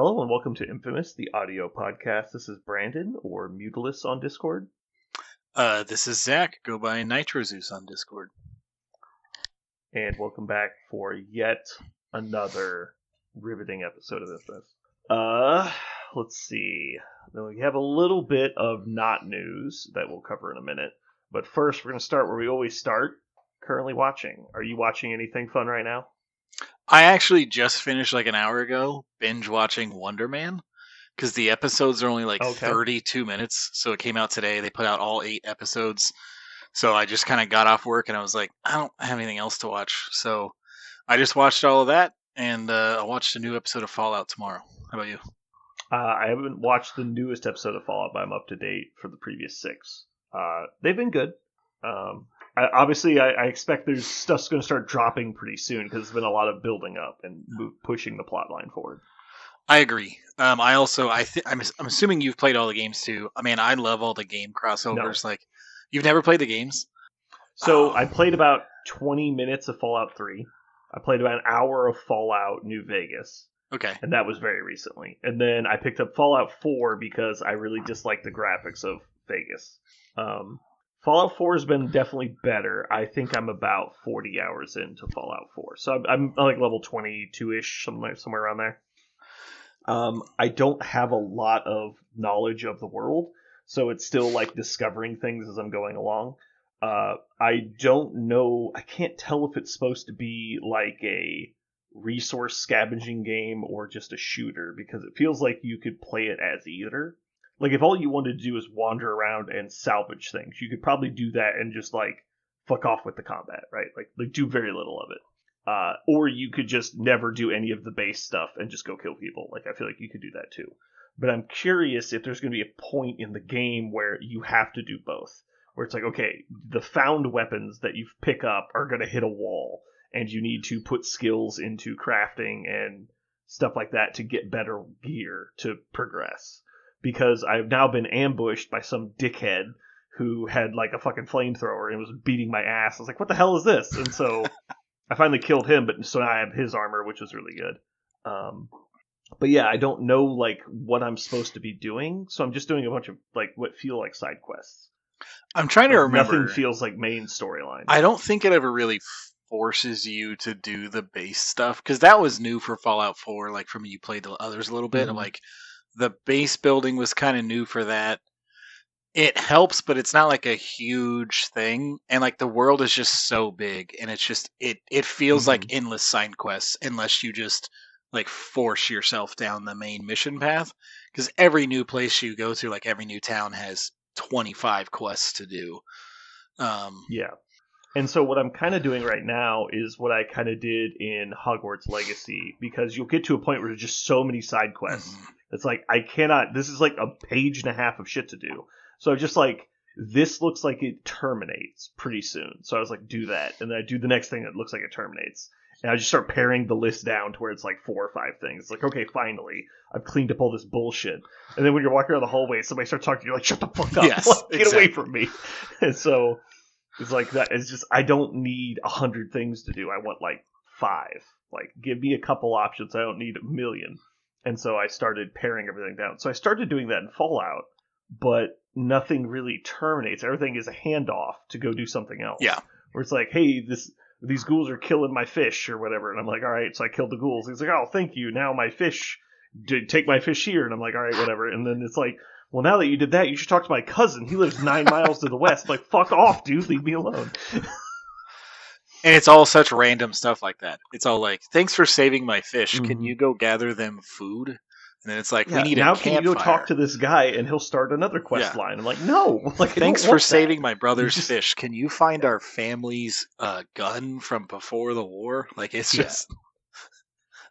Hello and welcome to Infamous, the audio podcast. This is Brandon, or Mutilus on Discord. This is Zach. Go by Nitrozeus on Discord. And welcome back for yet another riveting episode of Infamous. Let's see. We have a little bit of not news that we'll cover in a minute. But first, we're going to start where we always start. Currently watching. Are you watching anything fun right now? I actually just finished like an hour ago binge watching Wonder Man because the episodes are only like 32 minutes. So it came out today. They put out all 8 episodes. So I just kind of got off work and I was like, I don't have anything else to watch. So I just watched all of that and I watched a new episode of Fallout tomorrow. How about you? I haven't watched the newest episode of Fallout, but I'm up to date for the previous 6. They've been good. I expect there's stuff's going to start dropping pretty soon because there's been a lot of building up and pushing the plot line forward. I agree. I'm assuming you've played all the games too. I mean, I love all the game crossovers. No. Like, you've never played the games? So I played about 20 minutes of Fallout 3. I played about an hour of Fallout New Vegas. Okay. And that was very recently. And then I picked up Fallout 4 because I really disliked the graphics of Vegas. Fallout 4 has been definitely better. I think I'm about 40 hours into Fallout 4. So I'm like level 22-ish, somewhere around there. I don't have a lot of knowledge of the world, so it's still like discovering things as I'm going along. I don't know. I can't tell if it's supposed to be like a resource scavenging game or just a shooter, because it feels like you could play it as either. Like, if all you wanted to do is wander around and salvage things, you could probably do that and just, like, fuck off with the combat, right? Like do very little of it. Or you could just never do any of the base stuff and just go kill people. Like, I feel like you could do that, too. But I'm curious if there's going to be a point in the game where you have to do both. Where it's like, okay, the found weapons that you pick up are going to hit a wall, and you need to put skills into crafting and stuff like that to get better gear to progress. Because I've now been ambushed by some dickhead who had like a fucking flamethrower and was beating my ass. I was like, what the hell is this? And so I finally killed him, but so now I have his armor, which was really good. But yeah, I don't know like what I'm supposed to be doing, so I'm just doing a bunch of like what feel like side quests. I'm trying to remember. Nothing feels like main storyline. I don't think it ever really forces you to do the base stuff, because that was new for Fallout 4, like from you played the others a little bit. Mm-hmm. Like, the base building was kind of new for that. It helps, but it's not like a huge thing. And like the world is just so big, and it's just it feels like endless side quests unless you just like force yourself down the main mission path. Because every new place you go to, like every new town, has 25 quests to do. Yeah. And so what I'm kind of doing right now is what I kind of did in Hogwarts Legacy, because you'll get to a point where there's just so many side quests. Mm-hmm. It's like, I cannot, this is like a page and a half of shit to do. So just like, this looks like it terminates pretty soon. So I was like, do that. And then I do the next thing that looks like it terminates. And I just start paring the list down to where it's like 4 or 5 things. It's like, okay, finally, I've cleaned up all this bullshit. And then when you're walking around the hallway, somebody starts talking to you, like, shut the fuck up. Yes, like, get away from me. And so it's like that. It's just, I don't need 100 things to do. I want like 5. Like, give me a couple options. I don't need a million. And so I started paring everything down. So I started doing that in Fallout, but nothing really terminates. Everything is a handoff to go do something else. Yeah. Where it's like, hey, these ghouls are killing my fish or whatever. And I'm like, all right, so I killed the ghouls. He's like, oh, thank you. Now my fish, take my fish here. And I'm like, all right, whatever. And then it's like, well, now that you did that, you should talk to my cousin. He lives 9 miles to the west. I'm like, fuck off, dude. Leave me alone. And it's all such random stuff like that. It's all like, thanks for saving my fish. Mm-hmm. Can you go gather them food? And then it's like, we need a campfire. Now can you go talk to this guy and he'll start another quest line? I'm like, no. Like, thanks for saving my brother's fish. Can you find our family's gun from before the war? Like, it's just...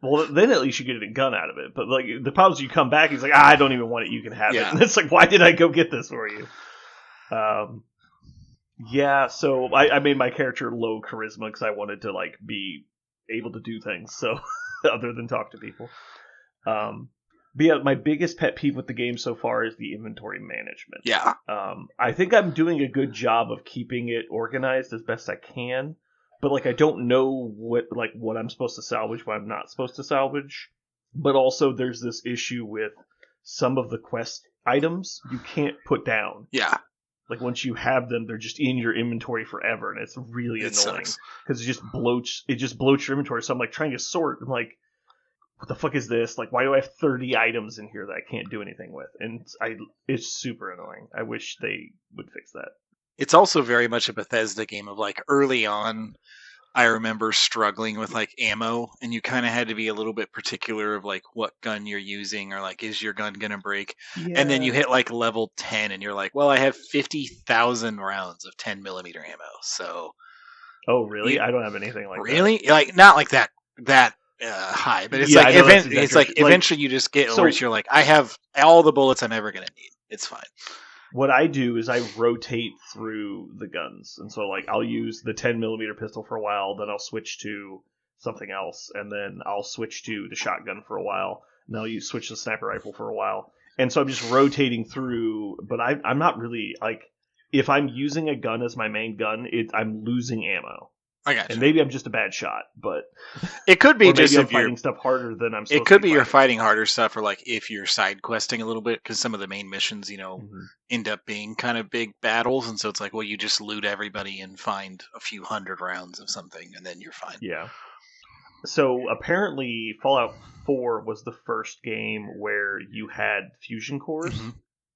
Well, then at least you get a gun out of it. But like the problem is you come back, he's like, I don't even want it. You can have it. And it's like, why did I go get this for you? Yeah, so I made my character low charisma because I wanted to like be able to do things, so other than talk to people. But yeah, my biggest pet peeve with the game so far is the inventory management. Yeah. I think I'm doing a good job of keeping it organized as best I can, but like I don't know what I'm supposed to salvage, what I'm not supposed to salvage. But also there's this issue with some of the quest items you can't put down. Yeah. Like once you have them, they're just in your inventory forever, and it's really annoying because it just bloats your inventory. So I'm like trying to sort. I'm like, what the fuck is this? Like, why do I have 30 items in here that I can't do anything with? And it's super annoying. I wish they would fix that. It's also very much a Bethesda game of like early on. I remember struggling with like ammo, and you kind of had to be a little bit particular of like what gun you're using, or like is your gun gonna break? Yeah. And then you hit like level 10, and you're like, well, I have 50,000 rounds of 10mm ammo. So, oh really? I don't have anything like really? Like not like that high, but it's Yeah, like I know that's exactly it's like right. eventually you just get where you're like, I have all the bullets I'm ever gonna need. It's fine. What I do is I rotate through the guns, and so like I'll use the 10mm pistol for a while, then I'll switch to something else, and then I'll switch to the shotgun for a while, and I'll switch to the sniper rifle for a while, and so I'm just rotating through. But I'm not really like, if I'm using a gun as my main gun, I'm losing ammo. I got you. And maybe I'm just a bad shot, but it could be just maybe I'm if you're fighting stuff harder than I'm supposed to. It could be you're fighting harder stuff, or like if you're side questing a little bit, because some of the main missions, end up being kind of big battles, and so it's like, well, you just loot everybody and find a few hundred rounds of something, and then you're fine. Yeah. So apparently, Fallout 4 was the first game where you had fusion cores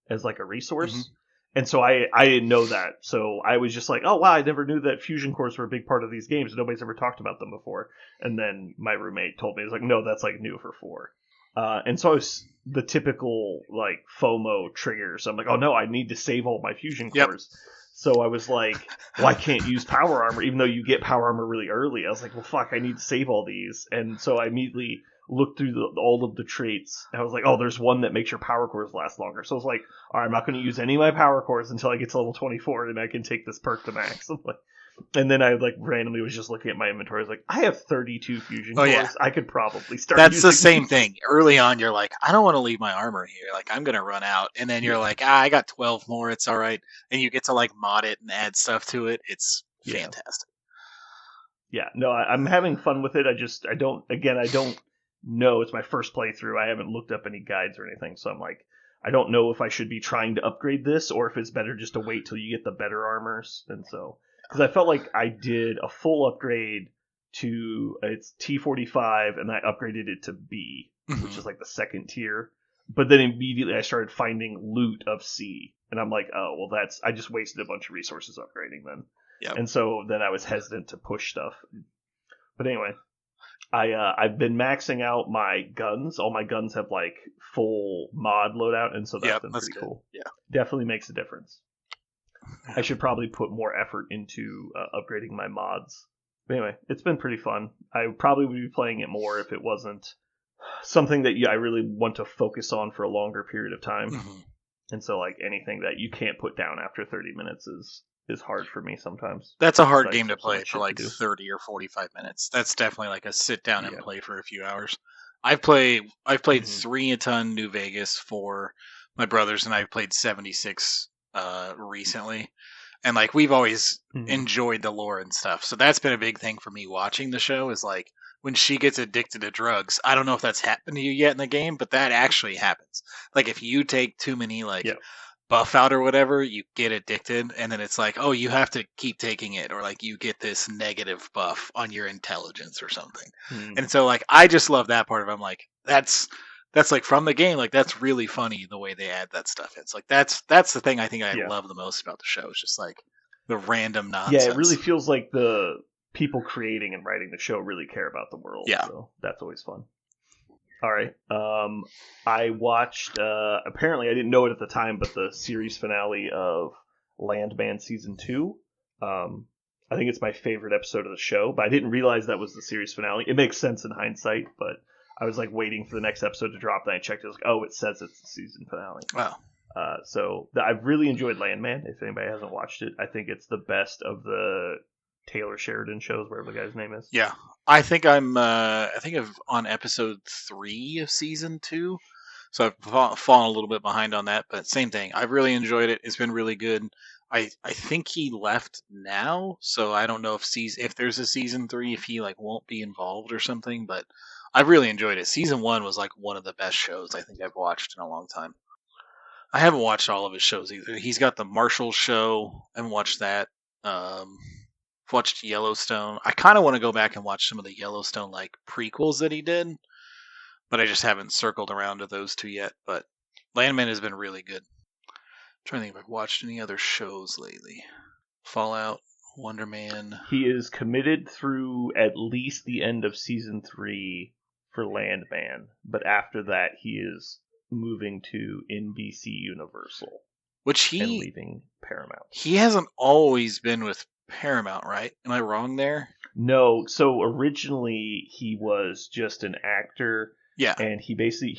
as like a resource. And so I didn't know that. So I was just like, oh, wow, I never knew that fusion cores were a big part of these games. Nobody's ever talked about them before. And then my roommate told me, he was like, no, that's like new for 4. And so I was the typical like FOMO triggers. I'm like, oh, no, I need to save all my fusion cores. Yep. So I was like, well, I can't use power armor, even though you get power armor really early. I was like, well, fuck, I need to save all these. And so I immediately looked through all of the traits. And I was like, oh, there's one that makes your power cores last longer. So I was like, all right, I'm not going to use any of my power cores until I get to level 24, and I can take this perk to max. And then I like randomly was just looking at my inventory. I was like, I have 32 fusion cores. Yeah. I could probably start. That's the same thing. Early on, you're like, I don't want to leave my armor here. Like, I'm going to run out. And then you're like, I got 12 more. It's all right. And you get to like mod it and add stuff to it. It's fantastic. Yeah, no, I'm having fun with it. I don't know. It's my first playthrough. I haven't looked up any guides or anything. So I'm like, I don't know if I should be trying to upgrade this or if it's better just to wait till you get the better armors. And so, because I felt like I did a full upgrade to its T45 and I upgraded it to B, which is like the second tier. But then immediately I started finding loot of C. And I'm like, oh, well, I just wasted a bunch of resources upgrading then. Yep. And so then I was hesitant to push stuff. But anyway, I've been maxing out my guns. All my guns have like full mod loadout, and so that's been pretty cool. Yeah, definitely makes a difference. I should probably put more effort into upgrading my mods. But anyway, it's been pretty fun. I probably would be playing it more if it wasn't something that I really want to focus on for a longer period of time. And so like anything that you can't put down after 30 minutes is hard for me sometimes. That's a hard game to play for like 30 or 45 minutes. That's definitely like a sit down and play for a few hours. I've played 3 a ton New Vegas for my brothers, and I've played 76 recently. And like we've always enjoyed the lore and stuff. So that's been a big thing for me watching the show is like when she gets addicted to drugs. I don't know if that's happened to you yet in the game, but that actually happens. Like if you take too many buff out or whatever, you get addicted, and then it's like, oh, you have to keep taking it, or like you get this negative buff on your intelligence or something. And so like I just love that part of it. I'm like, that's like from the game, like that's really funny the way they add that stuff. It's like that's the thing I think I love the most about the show. It's just like the random nonsense. Yeah, it really feels like the people creating and writing the show really care about the world. Yeah, so that's always fun. All right. I watched, apparently I didn't know it at the time, but the series finale of Landman Season 2. I think it's my favorite episode of the show, but I didn't realize that was the series finale. It makes sense in hindsight, but I was like waiting for the next episode to drop, and I checked. I was like, oh, it says it's the season finale. Wow. So I've really enjoyed Landman. If anybody hasn't watched it, I think it's the best of the Taylor Sheridan shows, whatever the guy's name is. Yeah. I think I'm on episode 3 of season 2, so I've fallen a little bit behind on that, but same thing. I've really enjoyed it. It's been really good. I think he left now, so I don't know if there's a season 3, if he like won't be involved or something, but I really enjoyed it. Season 1 was like one of the best shows I think I've watched in a long time. I haven't watched all of his shows either. He's got the Marshall show. I haven't watched that. I've watched Yellowstone. I kind of want to go back and watch some of the Yellowstone like prequels that he did, but I just haven't circled around to those two yet. But Landman has been really good. I'm trying to think if I've watched any other shows lately. Fallout, Wonder Man. He is committed through at least the end of season 3 for Landman, but after that he is moving to NBC Universal, Which and leaving Paramount. He hasn't always been with Paramount, right? Am I wrong there? No, so originally he was just an actor. Yeah. And he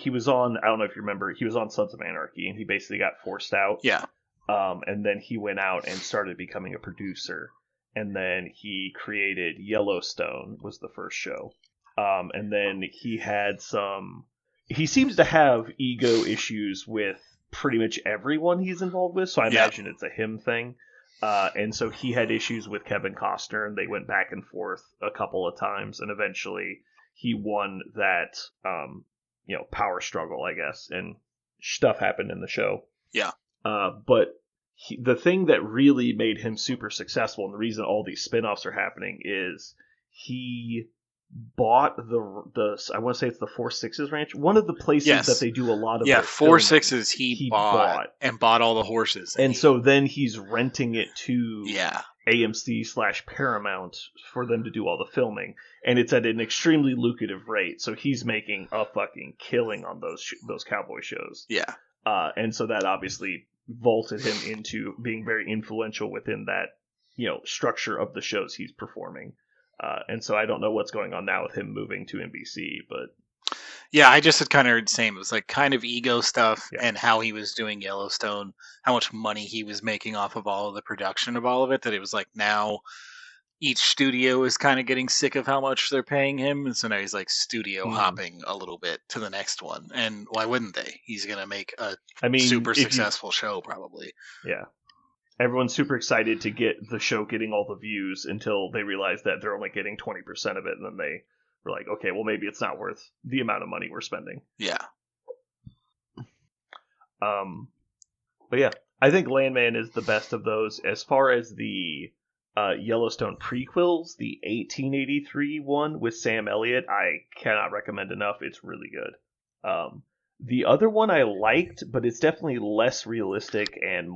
was on, I don't know if you remember, he was on Sons of Anarchy, and he basically got forced out. Yeah. And then he went out and started becoming a producer. And then he created Yellowstone, was the first show. And then he seems to have ego issues with pretty much everyone he's involved with, so I imagine it's a him thing. And so he had issues with Kevin Costner, and they went back and forth a couple of times, and eventually he won that, power struggle, I guess, and stuff happened in the show. Yeah. But the thing that really made him super successful, and the reason all these spin-offs are happening, is he bought the I want to say it's the 4-6s ranch, one of the places that they do a lot of 4-6s he bought and bought all the horses, and so then he's renting it to AMC/Paramount for them to do all the filming, and it's at an extremely lucrative rate, so he's making a fucking killing on those cowboy shows. And so that obviously vaulted him into being very influential within that structure of the shows he's performing. And so I don't know what's going on now with him moving to NBC, but I just had kind of heard the same. It was like kind of ego stuff, and how he was doing Yellowstone, how much money he was making off of all of the production of all of it, that it was like now each studio is kind of getting sick of how much they're paying him, and so now he's like studio hopping a little bit to the next one. And why wouldn't they? He's gonna make a super successful show, probably. Yeah. Everyone's super excited to get the show getting all the views until they realize that they're only getting 20% of it, and then they were like, okay, well, maybe it's not worth the amount of money we're spending. Yeah. But yeah, I think Landman is the best of those. As far as the Yellowstone prequels, the 1883 one with Sam Elliott, I cannot recommend enough. It's really good. The other one I liked, but it's definitely less realistic and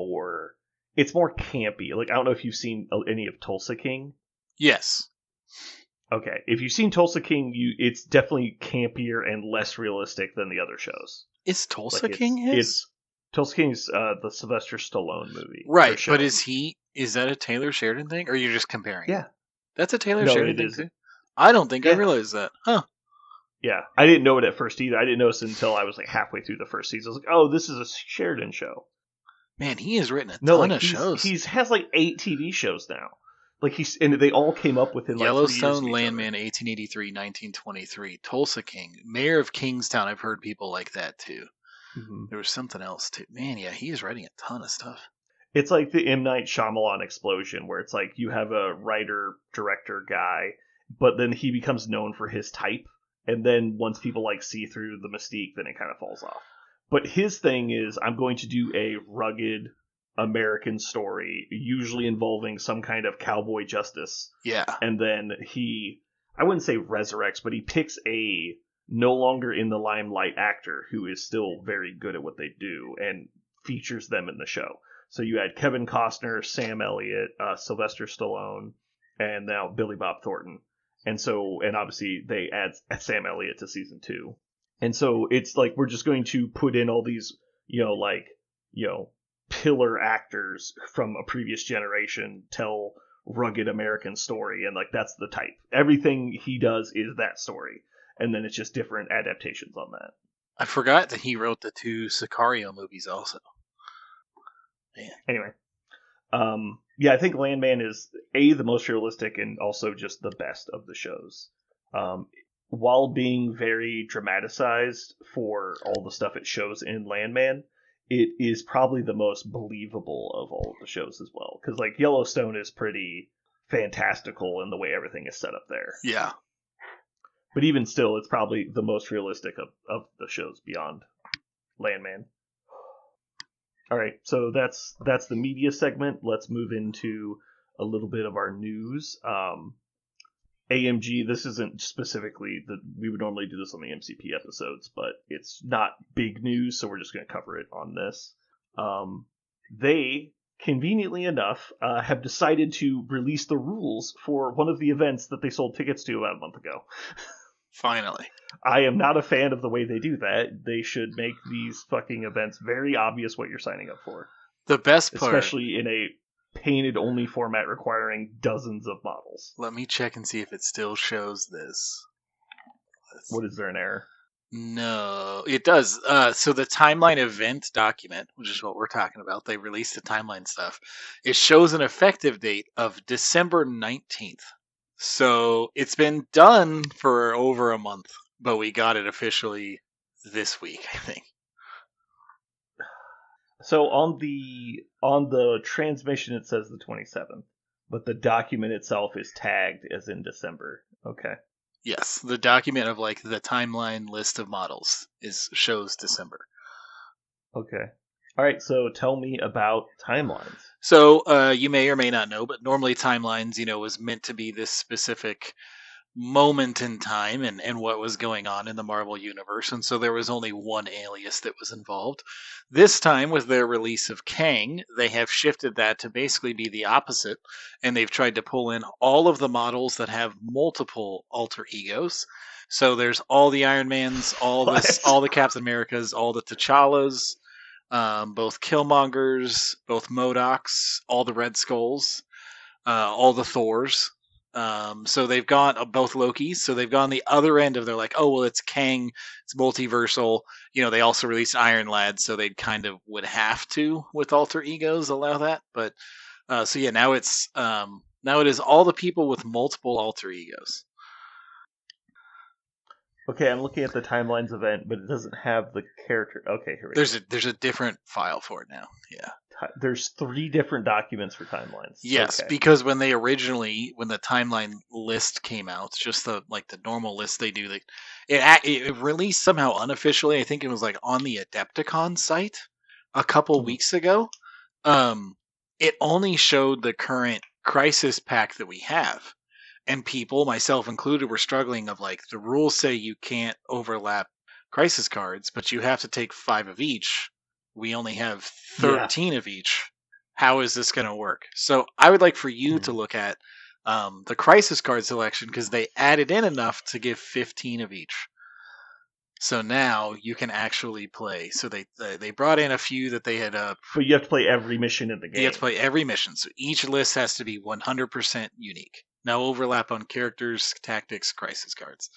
it's more campy. Like, I don't know if you've seen any of Tulsa King. Yes. Okay. If you've seen Tulsa King, it's definitely campier and less realistic than the other shows. Is Tulsa King his? Tulsa King's the Sylvester Stallone movie. Right, but is that a Taylor Sheridan thing, or you're just comparing? Yeah. That's a Taylor Sheridan thing too? I don't think I realized that. Huh. Yeah, I didn't know it at first either. I didn't notice it until I was like halfway through the first season. I was like, oh, this is a Sheridan show. Man, he has written a ton of shows. He has like 8 TV shows now. Like and they all came up within like Yellowstone, 3 years Landman, 1883, 1923, Tulsa King, Mayor of Kingstown. I've heard people like that too. Mm-hmm. There was something else too. Man, yeah, he is writing a ton of stuff. It's like the M. Night Shyamalan explosion, where it's like you have a writer, director guy, but then he becomes known for his type, and then once people like see through the mystique, then it kind of falls off. But his thing is, I'm going to do a rugged American story, usually involving some kind of cowboy justice. Yeah. And then I wouldn't say resurrects, but he picks a no longer in the limelight actor who is still very good at what they do and features them in the show. So you had Kevin Costner, Sam Elliott, Sylvester Stallone, and now Billy Bob Thornton. And obviously they add Sam Elliott to season 2. And so it's like we're just going to put in all these, pillar actors from a previous generation tell rugged American story, and like that's the type. Everything he does is that story, and then it's just different adaptations on that. I forgot that he wrote the 2 Sicario movies also. Man. Anyway, I think Landman is the most realistic and also just the best of the shows. While being very dramatized for all the stuff it shows in Landman, it is probably the most believable of all of the shows as well. Because like Yellowstone is pretty fantastical in the way everything is set up there. Yeah. But even still, it's probably the most realistic of the shows beyond Landman. All right, so that's the media segment. Let's move into a little bit of our news. AMG, this isn't specifically that we would normally do this on the MCP episodes, but it's not big news, so we're just going to cover it on this. They, conveniently enough, have decided to release the rules for one of the events that they sold tickets to about a month ago. Finally. I am not a fan of the way they do that. They should make these fucking events very obvious what you're signing up for. The best part, especially in a painted only format requiring dozens of models. Let me check and see if it still shows this. What, is there an error? No, it does. So the timeline event document, which is what we're talking about, they released the timeline stuff. It shows an effective date of December 19th. So it's been done for over a month, but we got it officially this week, I think. So on the transmission it says the 27th, but the document itself is tagged as in December. Okay. Yes, the document of like the timeline list of models shows December. Okay. All right, so tell me about timelines. So you may or may not know, but normally timelines, was meant to be this specific moment in time and what was going on in the Marvel universe, and so there was only one alias that was involved. This time, with their release of Kang, they have shifted that to basically be the opposite, and they've tried to pull in all of the models that have multiple alter egos. So there's all the Iron Mans, all the Captain Americas, all the T'Challas, both Killmongers, both MODOKs, all the Red Skulls, all the Thors. So they've gone both Lokis. So they've gone the other end of they're like, oh well, it's Kang, it's multiversal. They also released Iron Lad, so they kind of would have to with alter egos allow that. But so yeah, now it is all the people with multiple alter egos. Okay, I'm looking at the timelines event, but it doesn't have the character. Okay, here we go. There's a different file for it now. Yeah. There's 3 different documents for timelines. Yes, okay. Because when the timeline list came out, just the normal list they do, it released somehow unofficially. I think it was like on the Adepticon site a couple weeks ago. It only showed the current crisis pack that we have, and people, myself included, were struggling of like the rules say you can't overlap crisis cards, but you have to take 5 of each. We only have 13 of each. How is this going to work? So I would like for you to look at the crisis card selection because they added in enough to give 15 of each. So now you can actually play. So they brought in a few that they had. But you have to play every mission in the game. You have to play every mission. So each list has to be 100% unique. No overlap on characters, tactics, crisis cards.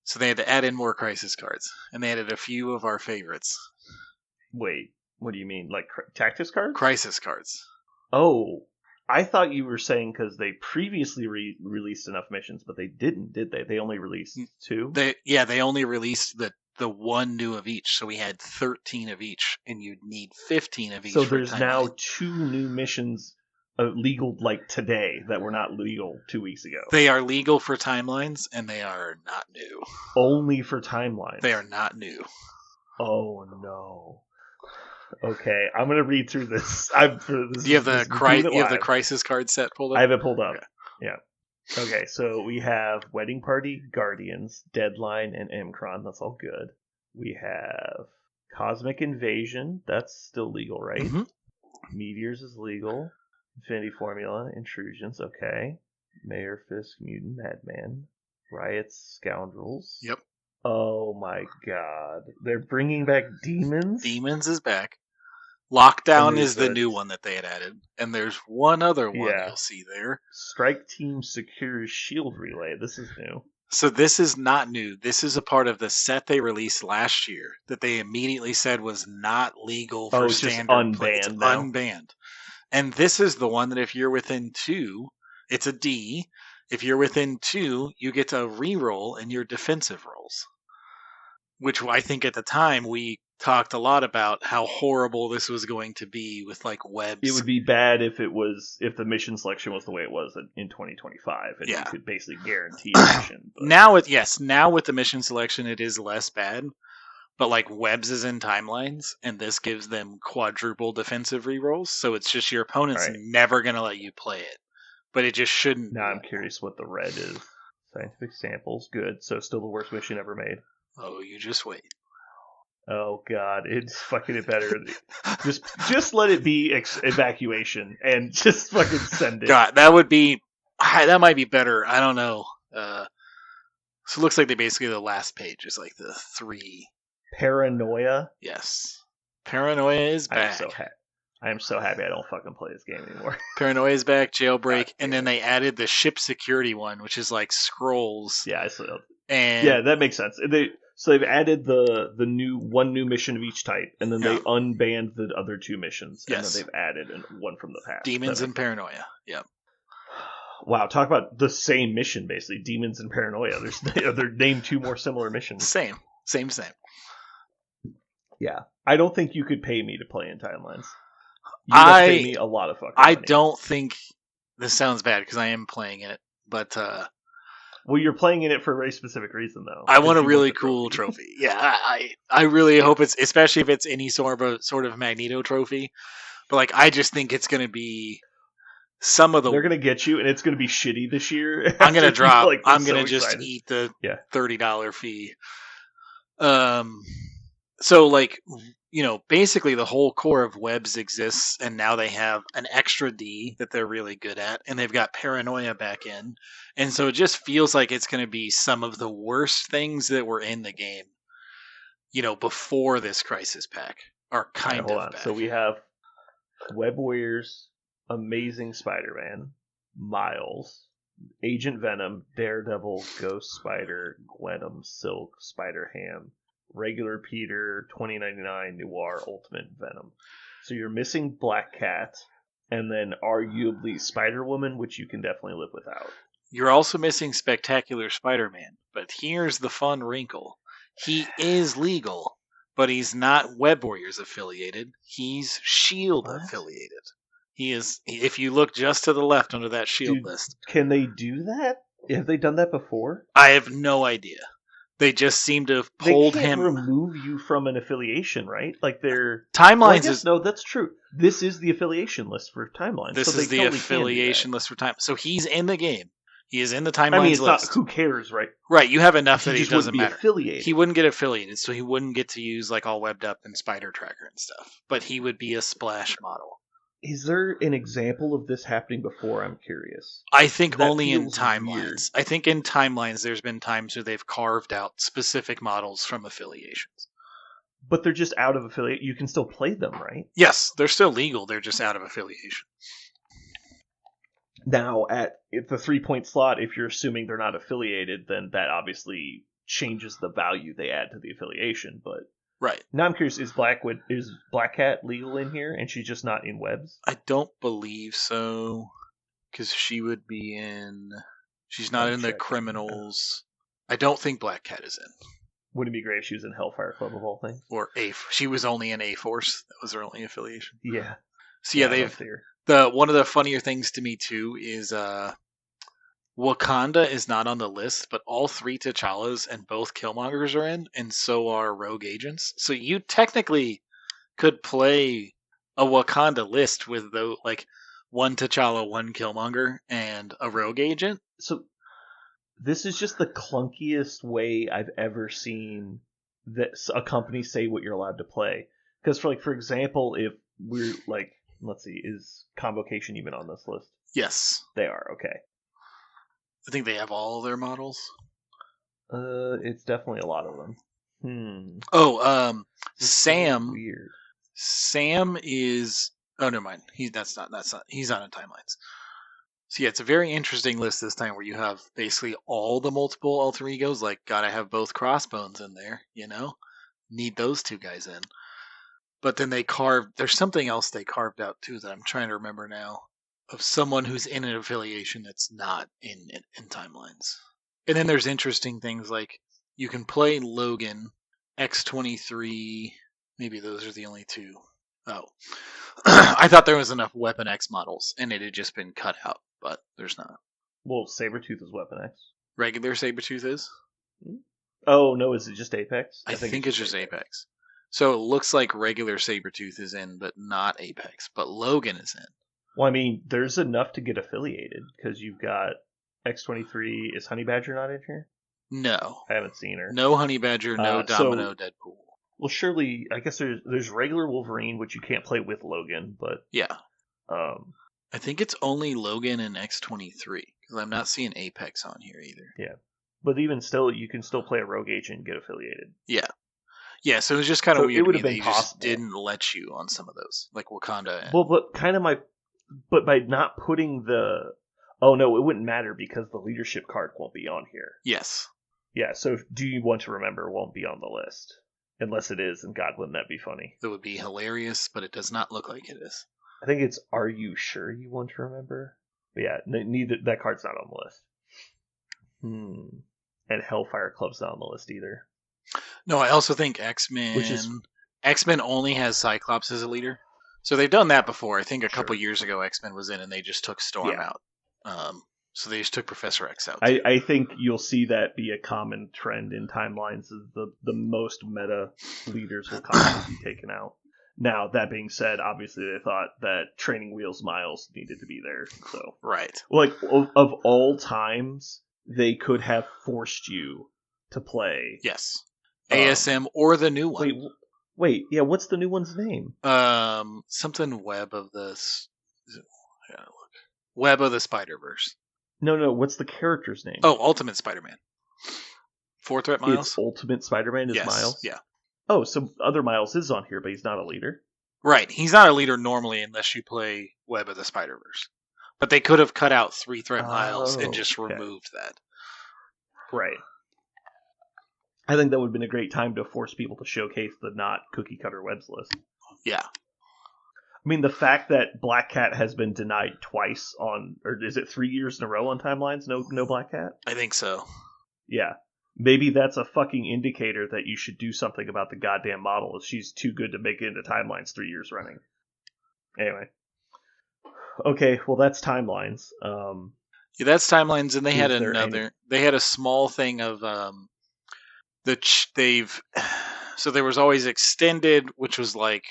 So they had to add in more crisis cards. And they added a few of our favorites. Wait, what do you mean? Like tactics cards? Crisis cards. Oh, I thought you were saying because they previously released enough missions, but they didn't, did they? They only released 2? They only released the 1 new of each. So we had 13 of each, and you'd need 15 of each. So there's now 2 new missions legal like today that were not legal 2 weeks ago. They are legal for timelines, and they are not new. Only for timelines? They are not new. Oh, no. Okay, I'm gonna read through this. Do you have the crisis card set pulled up? I have it pulled up. Okay. Yeah. Okay, so we have Wedding Party, Guardians, Deadline, and Imkron. That's all good. We have Cosmic Invasion. That's still legal, right? Mm-hmm. Meteors is legal. Infinity Formula, Intrusions. Okay. Mayor Fisk, Mutant Madman. Riots, Scoundrels. Yep. Oh my god. They're bringing back Demons? Demons is back. Lockdown is the new one that they had added. And there's one other one you'll see there. Strike Team Secures Shield Relay. This is new. So this is not new. This is a part of the set they released last year that they immediately said was not legal for standard play. It's unbanned. And this is the one that if you're within 2, it's a D. If you're within 2, you get to reroll in your defensive rolls. Which I think at the time we talked a lot about how horrible this was going to be with like webs. It would be bad if the mission selection was the way it was in 2025, and you could basically guarantee a mission. But... now with the mission selection, it is less bad. But like webs is in timelines, and this gives them quadruple defensive rerolls, so it's just your opponent's never gonna let you play it. But it just shouldn't. Now I'm curious what the red is. Scientific samples, good. So still the worst mission ever made. Oh, you just wait. Oh god, it's fucking it better. just let it be evacuation and just fucking send it. God, that might be better. I don't know. So it looks like basically the last page is like the 3. Paranoia. Yes, Paranoia is back. I am so happy I don't fucking play this game anymore. Paranoia is back, Jailbreak, and then they added the ship security one, which is like scrolls. Yeah, that makes sense. They've added the new mission of each type, and then they unbanned the other 2 missions, and then they've added one from the past. Demons and Paranoia. Yep. Wow, talk about the same mission basically. Demons and Paranoia. They're named 2 more similar missions. Same. Yeah, I don't think you could pay me to play in timelines. You must pay me a lot of fucking money. I don't think this sounds bad because I am playing it, but well, you're playing in it for a very specific reason, though. I want a really cool trophy. Yeah, I really hope it's, especially if it's any sort of Magneto trophy. But like, I just think it's going to be some of the. They're going to get you, and it's going to be shitty this year. I'm going to drop. I'm going to just eat the $30 fee. So like, basically the whole core of webs exists, and now they have an extra D that they're really good at, and they've got Paranoia back in, and so it just feels like it's going to be some of the worst things that were in the game, before this Crisis Pack are kind of back. So we have Web Warriors, Amazing Spider-Man, Miles, Agent Venom, Daredevil, Ghost Spider, Gwenum, Silk, Spider-Ham, Regular Peter, 2099, Noir, Ultimate Venom. So you're missing Black Cat, and then arguably Spider-Woman, which you can definitely live without. You're also missing Spectacular Spider-Man, but here's the fun wrinkle. He is legal, but he's not Web Warriors affiliated. He's S.H.I.E.L.D. affiliated. He is, if you look just to the left under that S.H.I.E.L.D. list. Can they do that? Have they done that before? I have no idea. They just seem to have pulled him. They can't remove you from an affiliation, right? Like their timelines no, that's true. This is the affiliation list for timelines. This is the affiliation list for time. So he's in the game. He is in the timelines list. Not, who cares, right? Right. You have enough that he doesn't matter. Affiliated. He wouldn't get affiliated, so he wouldn't get to use like all webbed up and Spider Tracker and stuff. But he would be a splash model. Is there an example of this happening before? I'm curious. I think only in timelines. Weird. I think in timelines there's been times where they've carved out specific models from affiliations. But they're just out of affiliate. You can still play them, right? Yes, they're still legal. They're just out of affiliation. Now, at the 3-point slot, if you're assuming they're not affiliated, then that obviously changes the value they add to the affiliation. But right now, I'm curious: is Black Cat legal in here, and she's just not in webs? I don't believe so, because she would be in. She's not in the criminals. I don't think Black Cat is in. Wouldn't it be great if she was in Hellfire Club of all things? Or she was only in A-Force. That was her only affiliation. Yeah. So yeah, they've. One of the funnier things to me too is Wakanda is not on the list, but all 3 T'Challas and both Killmongers are in, and so are Rogue Agents. So you technically could play a Wakanda list with like 1 T'Challa, 1 Killmonger, and a Rogue Agent. So this is just the clunkiest way I've ever seen that a company say what you're allowed to play. Because for example, if we're like, let's see, is Convocation even on this list? Yes. They are, okay. I think they have all of their models. It's definitely a lot of them. Sam. Weird. Sam is. Oh, never mind. He's not in timelines. So yeah, it's a very interesting list this time where you have basically all the multiple alter egos. Like, gotta have both Crossbones in there. Need those 2 guys in. But then there's something else they carved out too that I'm trying to remember now, of someone who's in an affiliation that's not in timelines. And then there's interesting things like you can play Logan, X-23, Maybe those are the only two. Oh. I thought there was enough Weapon X models, and it had just been cut out, but there's not. Well, Sabretooth is Weapon X. Regular Sabretooth is? Oh, no, is it just Apex? I think it's just Apex. So it looks like regular Sabretooth is in, but not Apex. But Logan is in. Well, I mean, there's enough to get affiliated, because you've got X-23. Is Honey Badger not in here? No. I haven't seen her. No Honey Badger, no Domino, Deadpool. Well, surely, I guess there's regular Wolverine, which you can't play with Logan, but... Yeah. I think it's only Logan and X-23, because I'm not seeing Apex on here either. Yeah. But even still, you can still play a rogue agent and get affiliated. Yeah. Yeah, so it was just kind of weird. It would have been possible. Just didn't let you on some of those, like Wakanda. Well, but by not putting the... Oh, no, it wouldn't matter because the leadership card won't be on here. Yes. Yeah, so Do You Want to Remember won't be on the list. Unless it is, and God, wouldn't that be funny? That would be hilarious, but it does not look like it is. I think it's Are You Sure You Want to Remember? But yeah, neither that card's not on the list. And Hellfire Club's not on the list either. No, I also think X-Men only has Cyclops as a leader. So they've done that before. I think a couple years ago X-Men was in and they just took Storm out. So they just took Professor X out. I think you'll see that be a common trend in timelines. The most meta leaders will commonly be taken out. Now, that being said, obviously they thought that Training Wheels Miles needed to be there. So right. Like, of all times, they could have forced you to play. Yes. ASM or the new one. Wait, yeah, what's the new one's name? Something Web of the... Web of the Spider-Verse. No, what's the character's name? Oh, Ultimate Spider-Man. 4 Threat Miles? It's Ultimate Spider-Man is Miles? Yeah. Oh, so other Miles is on here, but he's not a leader? Right. He's not a leader normally unless you play Web of the Spider-Verse. But they could have cut out 3 Threat Miles and just removed that. Right. I think that would have been a great time to force people to showcase the not cookie-cutter Webs list. Yeah. I mean, the fact that Black Cat has been denied twice on, or is it 3 years in a row on timelines? No Black Cat? I think so. Yeah. Maybe that's a fucking indicator that you should do something about the goddamn model if she's too good to make it into timelines 3 years running. Anyway. Okay, well that's timelines. Yeah, that's timelines, and they had another. They had a small thing of So there was always extended, which was like,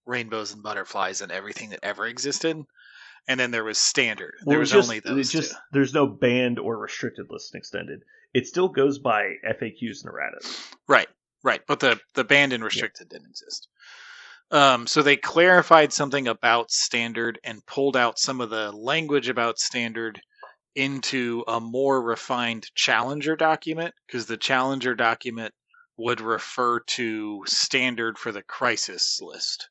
rainbows and butterflies and everything that ever existed, and then there was standard. There was only those two. There's no banned or restricted list in extended. It still goes by FAQs and erratas. Right. But the banned and restricted didn't exist. So they clarified something about standard and pulled out some of the language about standard into a more refined challenger document, because the challenger document would refer to standard for the crisis list.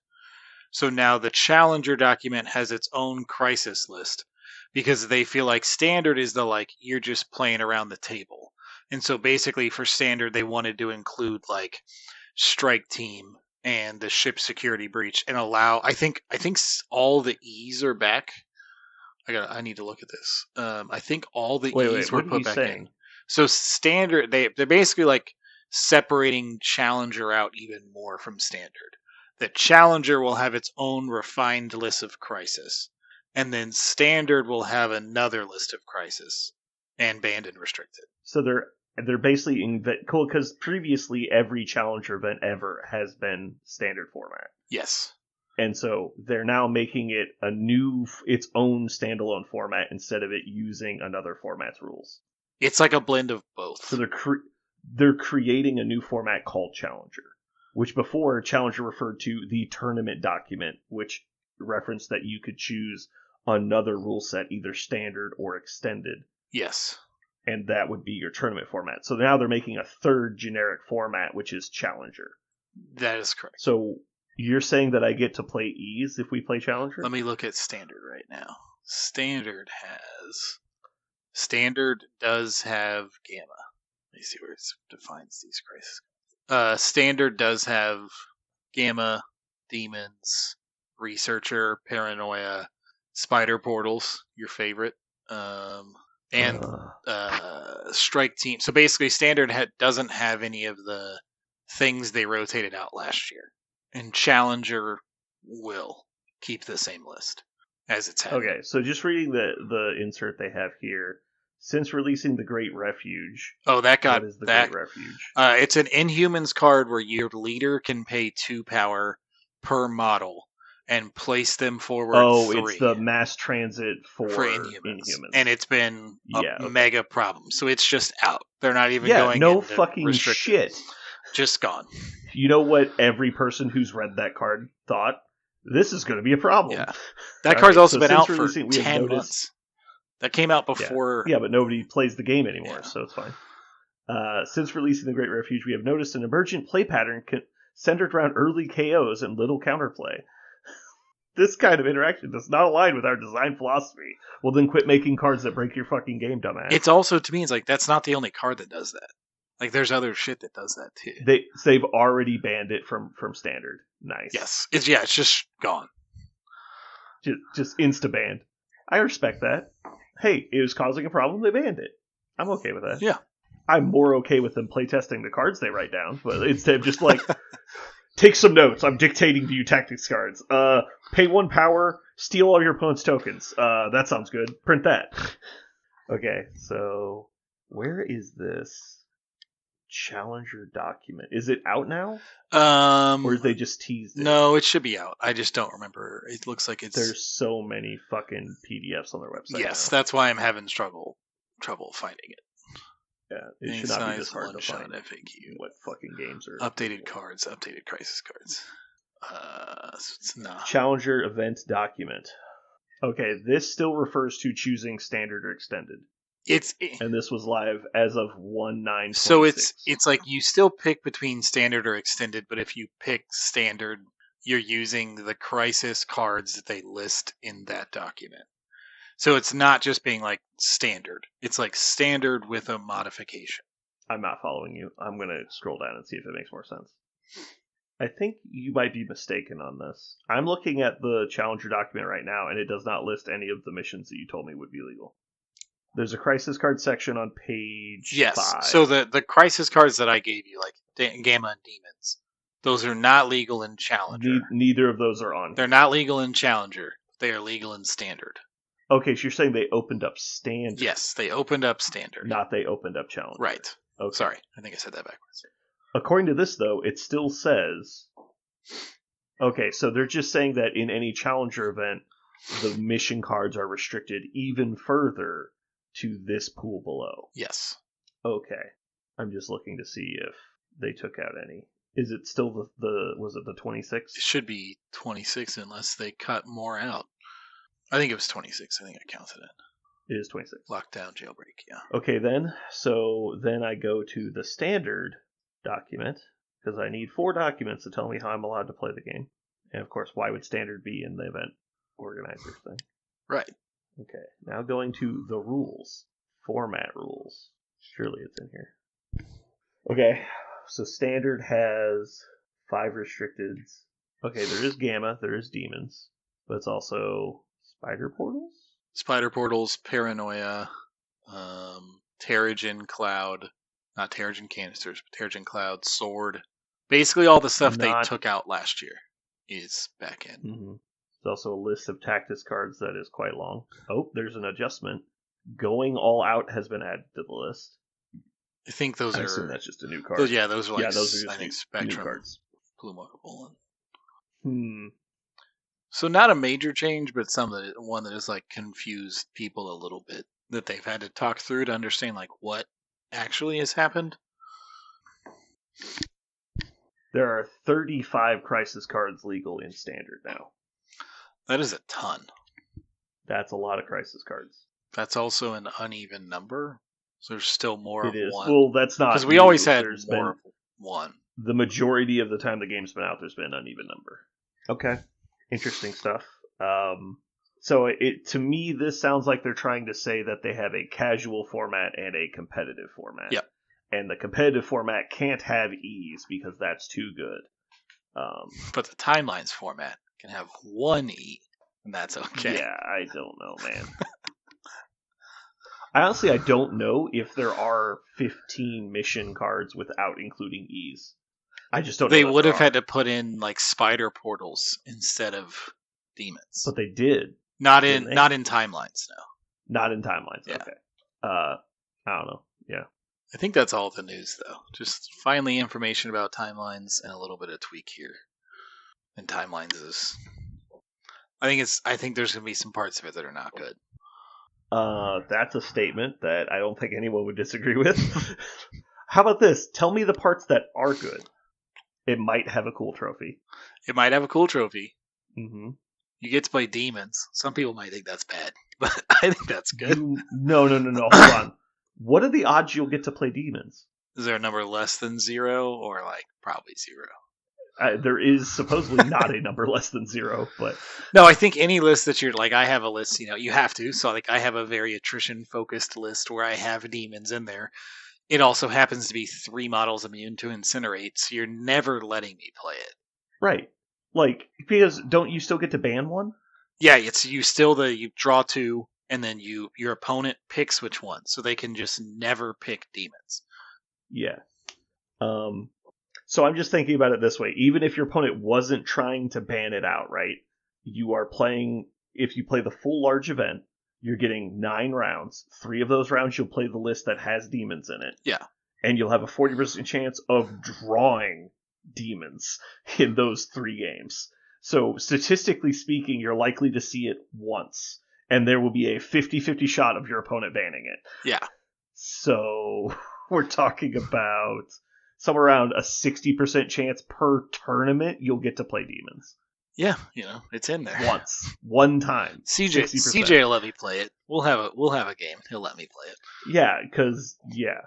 So now the challenger document has its own crisis list, because they feel like standard is you're just playing around the table. And so basically for standard, they wanted to include strike team and the ship security breach and allow, I think all the E's are back. I need to look at this. I think all the E's were put back in. So standard, they're basically separating challenger out even more from standard. That challenger will have its own refined list of crisis, and then standard will have another list of crisis and banned and restricted. So they're basically cool, because previously every challenger event ever has been standard format. Yes. And so they're now making it its own standalone format instead of it using another format's rules. It's like a blend of both. So they're creating a new format called Challenger, which before Challenger referred to the tournament document, which referenced that you could choose another rule set, either standard or extended. Yes. And that would be your tournament format. So now they're making a third generic format, which is Challenger. That is correct. So you're saying that I get to play E's if we play Challenger? Let me look at standard right now. Standard does have Gamma. Let me see where it defines these crises. Standard does have Gamma, Demons, Researcher, Paranoia, Spider Portals, your favorite, and Strike Team. So basically, Standard doesn't have any of the things they rotated out last year. And Challenger will keep the same list as it's had. Okay, so just reading the insert they have here. Since releasing the Great Refuge. Oh, that got what is the that. Great Refuge? It's an Inhumans card where your leader can pay 2 power per model and place them forward 3. It's the mass transit for Inhumans. And it's been a mega problem. So it's just out. They're not even going no into fucking restricted. shit. Just gone. You know what every person who's read that card thought? This is going to be a problem. Yeah. That card's also been out for 10 months. That came out before... Yeah, but nobody plays the game anymore, so it's fine. Since releasing the Great Refuge, we have noticed an emergent play pattern centered around early KOs and little counterplay. This kind of interaction does not align with our design philosophy. Well, then quit making cards that break your fucking game, dumbass. It's also, to me, it's like, that's not the only card that does that. Like, there's other shit that does that, too. They've already banned it from Standard. Nice. Yes. It's just gone. Just insta-banned. I respect that. Hey, it was causing a problem, they banned it. I'm okay with that. Yeah. I'm more okay with them playtesting the cards they write down, but instead of just like, take some notes, I'm dictating to you tactics cards. Pay 1 power, steal all your opponent's tokens. That sounds good. Print that. Okay, so where is this Challenger document? Is it out now? Or did they just teased it? No, it should be out. I just don't remember. It looks like it's... There's so many fucking PDFs on their website. Yes, now. That's why I'm having trouble finding it. Yeah, it should not be this hard to find. FAQ. What fucking games are... Updated cards, updated crisis cards. So it's not... Challenger event document. Okay, this still refers to choosing standard or extended. And this was live as of 1/9/26. So it's like you still pick between standard or extended, but if you pick standard, you're using the crisis cards that they list in that document. So it's not just being like standard. It's like standard with a modification. I'm not following you. I'm going to scroll down and see if it makes more sense. I think you might be mistaken on this. I'm looking at the Challenger document right now, and it does not list any of the missions that you told me would be legal. There's a crisis card section on page 5. So the crisis cards that I gave you, like Gamma and Demons, those are not legal in Challenger. Neither of those are on. They're not legal in Challenger. They are legal in Standard. Okay, so you're saying they opened up Standard. Yes, they opened up Standard. Not they opened up Challenger. Right. Okay. Sorry, I think I said that backwards. According to this, though, it still says... Okay, so they're just saying that in any Challenger event, the mission cards are restricted even further to this pool below. Yes. Okay. I'm just looking to see if they took out any. Is it still was it the 26? It should be 26 unless they cut more out. I think it was 26. I think I counted it. It is 26. Lockdown, jailbreak, yeah. Okay, then. So then I go to the standard document, because I need 4 documents to tell me how I'm allowed to play the game. And of course, why would standard be in the event organizer thing? Right. Okay, now going to the rules. Format rules. Surely it's in here. Okay, so standard has 5 restricteds. Okay, there is Gamma, there is Demons, but it's also Spider Portals? Spider Portals, Paranoia, Terrigen Cloud, not Terrigen Canisters, but Terrigen Cloud, Sword. Basically all the stuff they took out last year is back in. Mm-hmm. There's also a list of tactics cards that is quite long. Oh, there's an adjustment. Going All Out has been added to the list. I think those I are... assume that's just a new card. Those are like, those are just I think, new Spectrum, cards. Plumokable. So not a major change, but one that has like confused people a little bit. That they've had to talk through to understand like what actually has happened. There are 35 crisis cards legal in Standard now. That is a ton. That's a lot of crisis cards. That's also an uneven number. So there's still more of one. Well, that's not... Because we always had more of one. The majority of the time the game's been out, there's been an uneven number. Okay. Interesting stuff. So to me, this sounds like they're trying to say that they have a casual format and a competitive format. Yep. And the competitive format can't have E's because that's too good. But the Timelines format can have 1 E, and that's okay. Yeah, I don't know, man. Honestly, I don't know if there are 15 mission cards without including E's. I just don't know. They that would there have had are. to put in like spider portals instead of demons. But they did. Not didn't in they? not in timelines, no. Not in timelines. Yeah. Okay. I don't know. Yeah. I think that's all the news though. Just finally information about timelines and a little bit of tweak here. And timelines is I think there's gonna be some parts of it that are not good. That's a statement that I don't think anyone would disagree with. How about this? Tell me the parts that are good. It might have a cool trophy. It might have a cool trophy. Mm-hmm. You get to play demons. Some people might think that's bad, but I think that's good. No. Hold on. What are the odds you'll get to play demons? Is there a number less than 0 or like probably 0? There is supposedly not a number less than 0, but no, I think any list that you're like, I have a list, you have to. So like, I have a very attrition focused list where I have demons in there. It also happens to be 3 models immune to incinerate, so you're never letting me play it. Right. Like, because don't you still get to ban one? Yeah, it's you draw 2, and then your opponent picks which one, so they can just never pick demons. Yeah. So I'm just thinking about it this way. Even if your opponent wasn't trying to ban it out, right? You are playing, if you play the full large event, you're getting 9 rounds. 3 of those rounds you'll play the list that has demons in it. Yeah. And you'll have a 40% chance of drawing demons in those 3 games. So statistically speaking, you're likely to see it once. And there will be a 50-50 shot of your opponent banning it. Yeah. So we're talking about somewhere around a 60% chance per tournament you'll get to play demons. Yeah, it's in there. Once. One time. CJ will let me play it. We'll have a game. He'll let me play it. Yeah, because, yeah.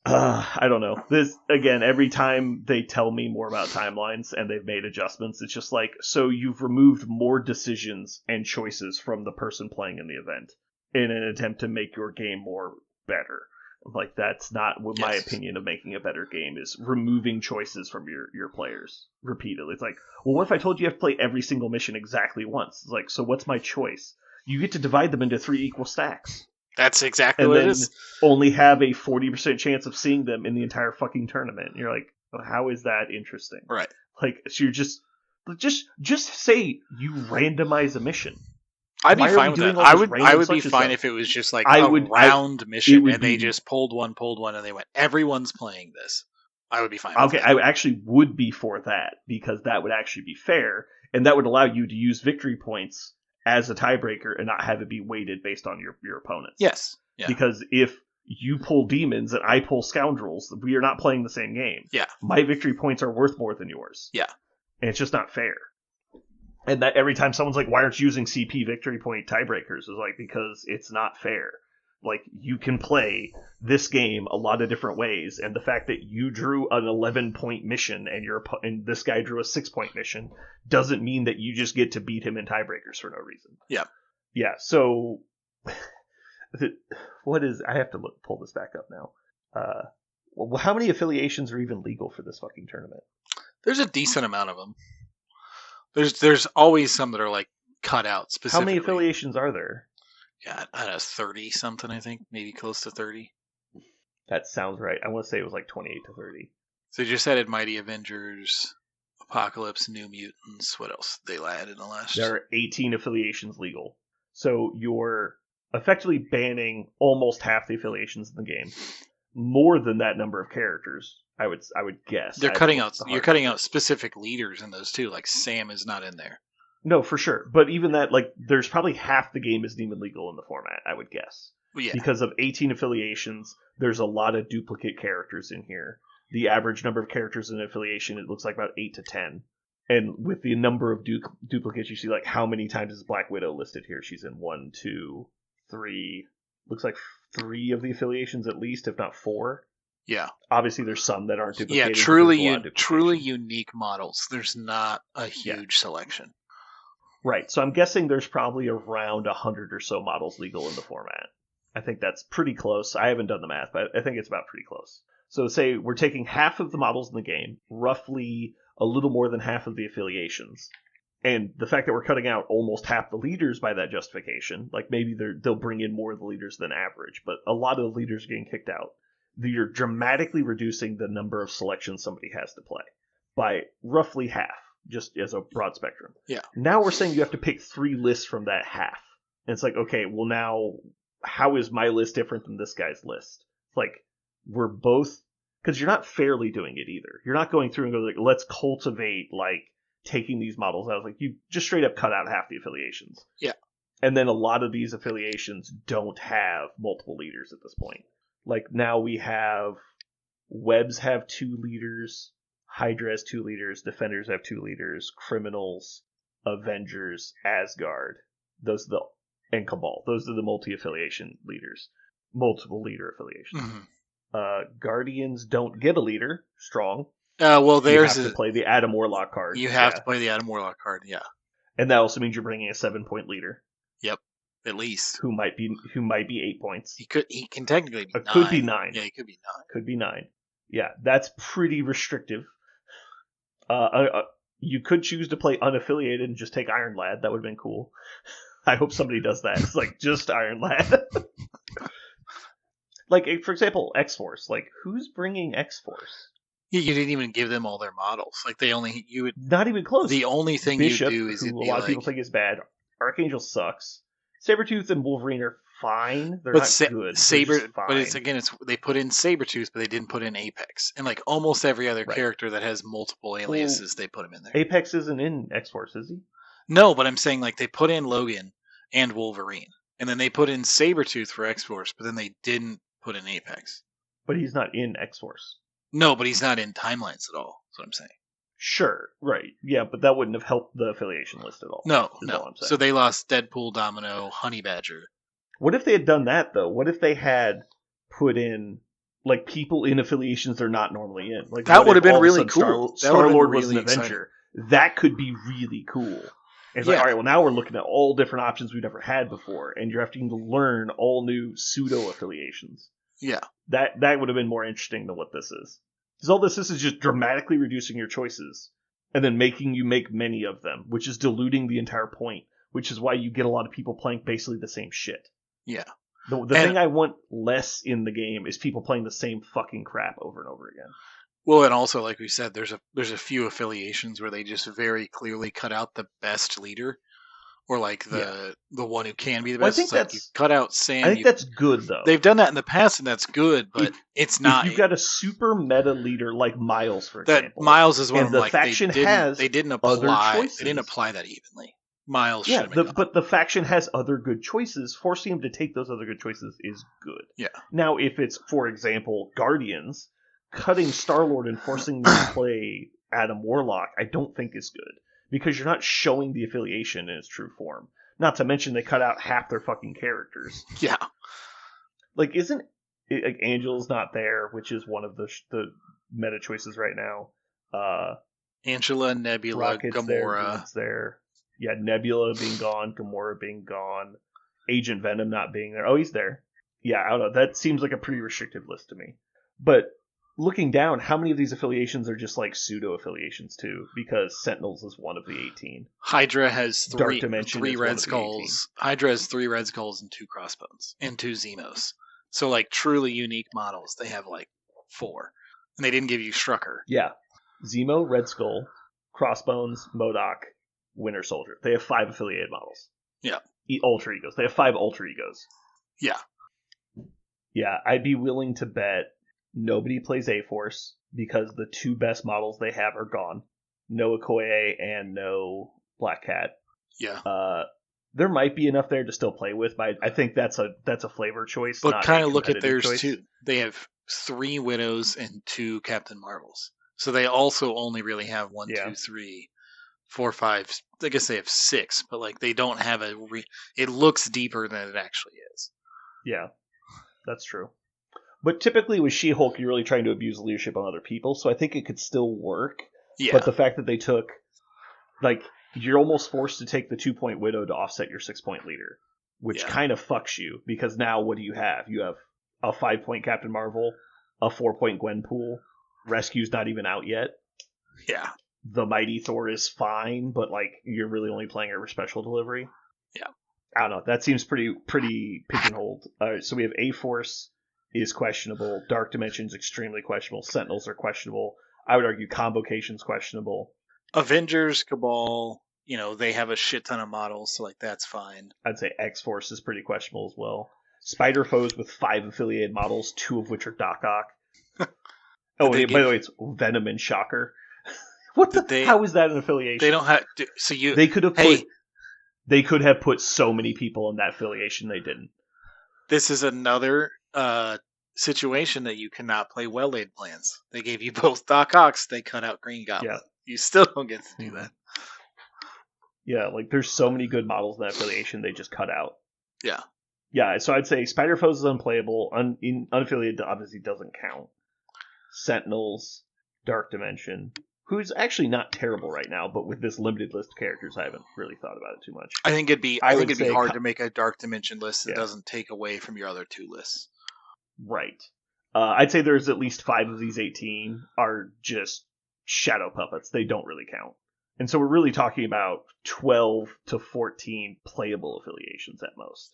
I don't know. This, again, every time they tell me more about timelines and they've made adjustments, it's just like, so you've removed more decisions and choices from the person playing in the event in an attempt to make your game more better. Like, that's not what my opinion of making a better game is, removing choices from your players repeatedly. It's like, well, what if I told you have to play every single mission exactly once? It's like, so what's my choice? You get to divide them into 3 equal stacks. That's exactly what it is. Only have a 40% chance of seeing them in the entire fucking tournament. And you're like, well, how is that interesting? Right. Like, so you're just say you randomize a mission. I'd be fine with that. I would be fine if it was just like round mission and they just pulled one and they went, everyone's playing this. I would be fine with that. I actually would be for that, because that would actually be fair, and that would allow you to use victory points as a tiebreaker and not have it be weighted based on your opponents. Yes. Yeah. Because if you pull demons and I pull scoundrels, we are not playing the same game. Yeah. My victory points are worth more than yours. Yeah. And it's just not fair. And that every time someone's like, why aren't you using CP victory point tiebreakers? Is like, because it's not fair. Like, you can play this game a lot of different ways, and the fact that you drew an 11-point mission and this guy drew a 6-point mission doesn't mean that you just get to beat him in tiebreakers for no reason. Yeah. Yeah, so I have to pull this back up now. Well, how many affiliations are even legal for this fucking tournament? There's a decent amount of them. There's always some that are like cut out specifically. How many affiliations are there? Yeah, I don't know, 30 something, I think. Maybe close to 30. That sounds right. I want to say it was like 28 to 30. So you just added Mighty Avengers, Apocalypse, New Mutants. What else did they add in the last? There are 18 affiliations legal. So you're effectively banning almost half the affiliations in the game. More than that number of characters, I would guess. You're cutting out specific leaders in those too. Like Sam is not in there. No, for sure. But even that, like, there's probably half the game isn't even legal in the format, I would guess. Well, yeah. Because of 18 affiliations, there's a lot of duplicate characters in here. The average number of characters in an affiliation, it looks like about 8 to 10. And with the number of duplicates, you see, like, how many times is Black Widow listed here? She's in 1, 2, 3. Looks like 3 of the affiliations at least, if not 4. Yeah. Obviously, there's some that aren't duplicated. Yeah, truly unique models. There's not a huge selection. Right, so I'm guessing there's probably around 100 or so models legal in the format. I think that's pretty close. I haven't done the math, but I think it's about pretty close. So say we're taking half of the models in the game, roughly a little more than half of the affiliations. And the fact that we're cutting out almost half the leaders by that justification, like maybe they'll bring in more of the leaders than average, but a lot of the leaders are getting kicked out. you're dramatically reducing the number of selections somebody has to play by roughly half, just as a broad spectrum. Yeah. Now we're saying you have to pick 3 lists from that half. And it's like, okay, well now, how is my list different than this guy's list? It's like, we're both, because you're not fairly doing it either. You're not going through and go like, let's cultivate, like, taking these models out. Like, you just straight up cut out half the affiliations. Yeah. And then a lot of these affiliations don't have multiple leaders at this point. Like, now we have, Webs have 2 leaders, Hydra has 2 leaders, Defenders have 2 leaders, Criminals, Avengers, Asgard. Those are and Cabal. Those are the multi-affiliation leaders. Multiple leader affiliations. Mm-hmm. Guardians don't get a leader. Strong. Well, there's you have to play the Adam Warlock card. You have to play the Adam Warlock card, yeah. And that also means you're bringing a 7-point leader. Yep, at least. Who might be 8 points. He can technically be 9. Could be 9. Yeah, he could be 9. Could be 9. Yeah, that's pretty restrictive. You could choose to play unaffiliated and just take Iron Lad. That would have been cool. I hope somebody does that. It's like, just Iron Lad. Like, for example, X-Force. Like, who's bringing X-Force? You didn't even give them all their models. Like, not even close. The only thing Bishop, you do is who a lot of people think is bad. Archangel sucks. Sabretooth and Wolverine are fine. They're not good. They put in Sabretooth, but they didn't put in Apex. And like almost every other character that has multiple aliases, they put him in there. Apex isn't in X-Force, is he? No, but I'm saying like they put in Logan and Wolverine. And then they put in Sabretooth for X-Force, but then they didn't put in Apex. But he's not in X-Force. No, but he's not in Timelines at all. That's what I'm saying. Sure, right. Yeah, but that wouldn't have helped the affiliation list at all. No. So they lost Deadpool, Domino, Honey Badger. What if they had done that, though? What if they had put in, like, people in affiliations they're not normally in? Like, that would have been really cool. Star-Lord was an Avenger. That could be really cool. And it's like, all right, well, now we're looking at all different options we've never had before, and you're having to learn all new pseudo-affiliations. Yeah. That would have been more interesting than what this is. Because all this is just dramatically reducing your choices, and then making you make many of them, which is diluting the entire point, which is why you get a lot of people playing basically the same shit. Yeah. The thing I want less in the game is people playing the same fucking crap over and over again. Well, and also, like we said, there's a few affiliations where they just very clearly cut out the best leader, or like the one who can be the best. I think that's like you cut out Sam. I think that's good though. They've done that in the past, and that's good, but it's not. If you've got a super meta leader like Miles, for example, Miles is one of them. The faction they didn't apply that evenly. Miles, but the faction has other good choices. Forcing him to take those other good choices is good. Yeah. Now, if it's, for example, Guardians, cutting Star-Lord and forcing them to play Adam Warlock, I don't think is good. Because you're not showing the affiliation in its true form. Not to mention they cut out half their fucking characters. Yeah. Like, Angel's not there, which is one of the meta choices right now. Angela, Nebula, Rocket's Gamora. There. Yeah, Nebula being gone, Gamora being gone, Agent Venom not being there. Oh, he's there. Yeah, I don't know. That seems like a pretty restrictive list to me. But looking down, how many of these affiliations are just like pseudo-affiliations too? Because Sentinels is one of the 18. Hydra has three Red Skulls. Hydra has 3 Red Skulls and 2 Crossbones. And 2 Zemos. So like truly unique models, they have like 4. And they didn't give you Strucker. Yeah. Zemo, Red Skull, Crossbones, MODOK, Winter Soldier. They have 5 affiliated models. Yeah. Ultra Egos. They have 5 Ultra Egos. Yeah. Yeah, I'd be willing to bet nobody plays A-Force because the 2 best models they have are gone. No Okoye and no Black Cat. Yeah. There might be enough there to still play with, but I think that's a flavor choice. But kind of look at theirs too. They have 3 Widows and 2 Captain Marvels. So they also only really have 1, 2, 3, 4, 5. I guess they have 6, but like they don't have it looks deeper than it actually is. Yeah, that's true. But typically with She-Hulk, you're really trying to abuse leadership on other people, so I think it could still work. Yeah. But the fact that they took, like, you're almost forced to take the 2-point Widow to offset your 6-point leader, which kind of fucks you, because now what do you have? You have a 5-point Captain Marvel, a 4-point Gwenpool, Rescue's not even out yet. Yeah. The Mighty Thor is fine, but like you're really only playing her for special delivery. Yeah. I don't know. That seems pretty pick and hold. All right, so we have A-Force, is questionable. Dark Dimension's extremely questionable. Sentinels are questionable. I would argue Convocation's questionable. Avengers, Cabal, they have a shit ton of models, so like that's fine. I'd say X-Force is pretty questionable as well. Spider Foes with 5 affiliated models, 2 of which are Doc Ock. Oh, by the way, it's Venom and Shocker. How is that an affiliation? They don't have. They could have put so many people in that affiliation. They didn't. This is another situation that you cannot play well-laid plans. They gave you both Doc Ocks. They cut out Green Goblin. Yeah. You still don't get to do that. Yeah, like there's so many good models in that affiliation they just cut out. Yeah. Yeah, so I'd say Spider Foes is unplayable. Unaffiliated obviously doesn't count. Sentinels, Dark Dimension, who's actually not terrible right now, but with this limited list of characters, I haven't really thought about it too much. I think it'd be hard to make a Dark Dimension list that doesn't take away from your other 2 lists. Right. I'd say there's at least 5 of these 18 are just shadow puppets. They don't really count. And so we're really talking about 12 to 14 playable affiliations at most.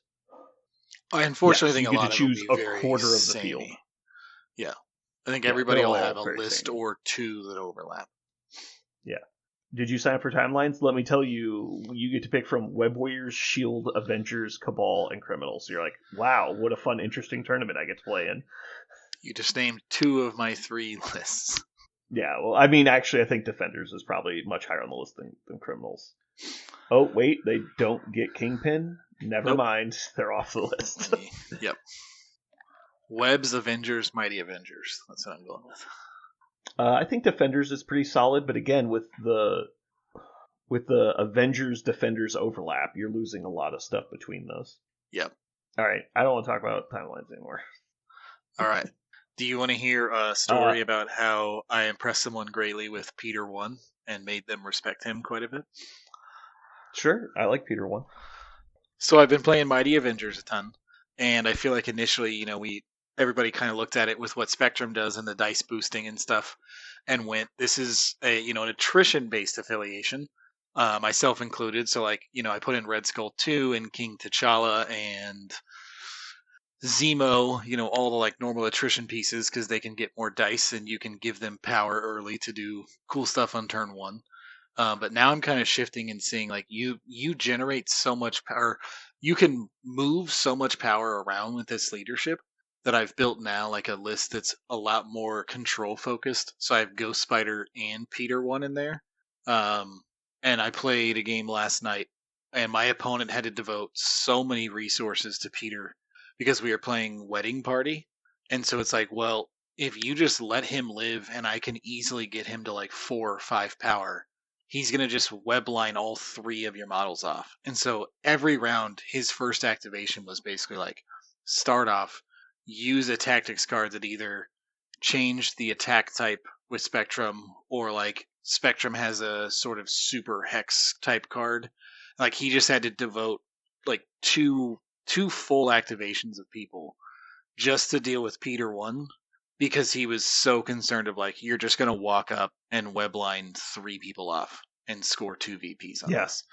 I unfortunately think a lot of them will be a quarter of the samey. field. Yeah. I think everybody will have a list or 2 that overlap. Yeah. Did you sign up for timelines? Let me tell you, you get to pick from Web Warriors, Shield, Avengers, Cabal, and Criminals. So you're like, wow, what a fun, interesting tournament I get to play in. You just named 2 of my 3 lists. Yeah, well, I mean, actually, I think Defenders is probably much higher on the list than Criminals. Oh, wait, they don't get Kingpin? Never mind, they're off the list. Yep. Web's Avengers, Mighty Avengers. That's what I'm going with. I think Defenders is pretty solid, but again, with the Avengers Defenders overlap, you're losing a lot of stuff between those. Yep. All right, I don't want to talk about timelines anymore. All right. Do you want to hear a story about how I impressed someone greatly with Peter 1 and made them respect him quite a bit? Sure, I like Peter 1. So I've been playing Mighty Avengers a ton, and I feel like initially, everybody kind of looked at it with what Spectrum does and the dice boosting and stuff, and went, this is an attrition-based affiliation, myself included. So I put in Red Skull 2 and King T'Challa and Zemo, all the normal attrition pieces because they can get more dice and you can give them power early to do cool stuff on turn 1. But now I'm kind of shifting and seeing you generate so much power, you can move so much power around with this leadership that I've built now a list that's a lot more control focused. So I have Ghost Spider and Peter 1 in there. And I played a game last night and my opponent had to devote so many resources to Peter because we were playing Wedding Party. And so it's well, if you just let him live and I can easily get him to 4 or 5 power, he's going to just webline all 3 of your models off. And so every round, his first activation was basically start off, use a tactics card that either changed the attack type with Spectrum or Spectrum has a sort of super hex type card. He just had to devote two full activations of people just to deal with Peter 1 because he was so concerned of you're just going to walk up and webline 3 people off and score 2 VPs on this.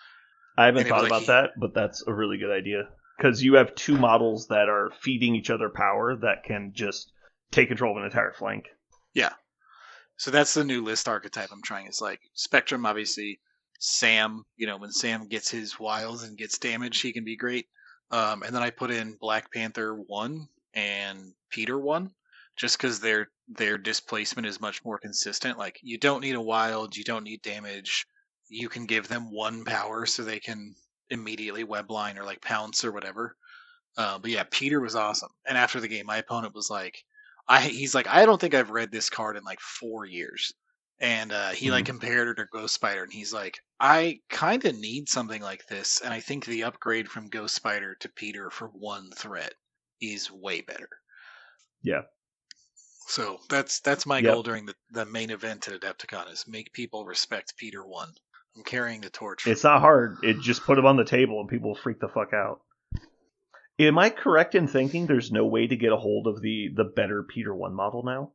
I haven't thought about that, but that's a really good idea because you have 2 models that are feeding each other power that can just take control of an entire flank. Yeah. So that's the new list archetype I'm trying. It's Spectrum, obviously. Sam, when Sam gets his wiles and gets damage, he can be great. And then I put in Black Panther 1 and Peter 1 just because their displacement is much more consistent. You don't need a wild, you don't need damage. You can give them 1 power so they can immediately webline or pounce or whatever. But yeah, Peter was awesome. And after the game, my opponent was he's I don't think I've read this card in 4 years. And he compared her to Ghost Spider, and he's I kind of need something like this, and I think the upgrade from Ghost Spider to Peter for 1 threat is way better. Yeah. So that's my goal during the main event at Adepticon is make people respect Peter 1. I'm carrying the torch. It's not hard. It just put him on the table, and people freak the fuck out. Am I correct in thinking there's no way to get a hold of the better Peter 1 model now?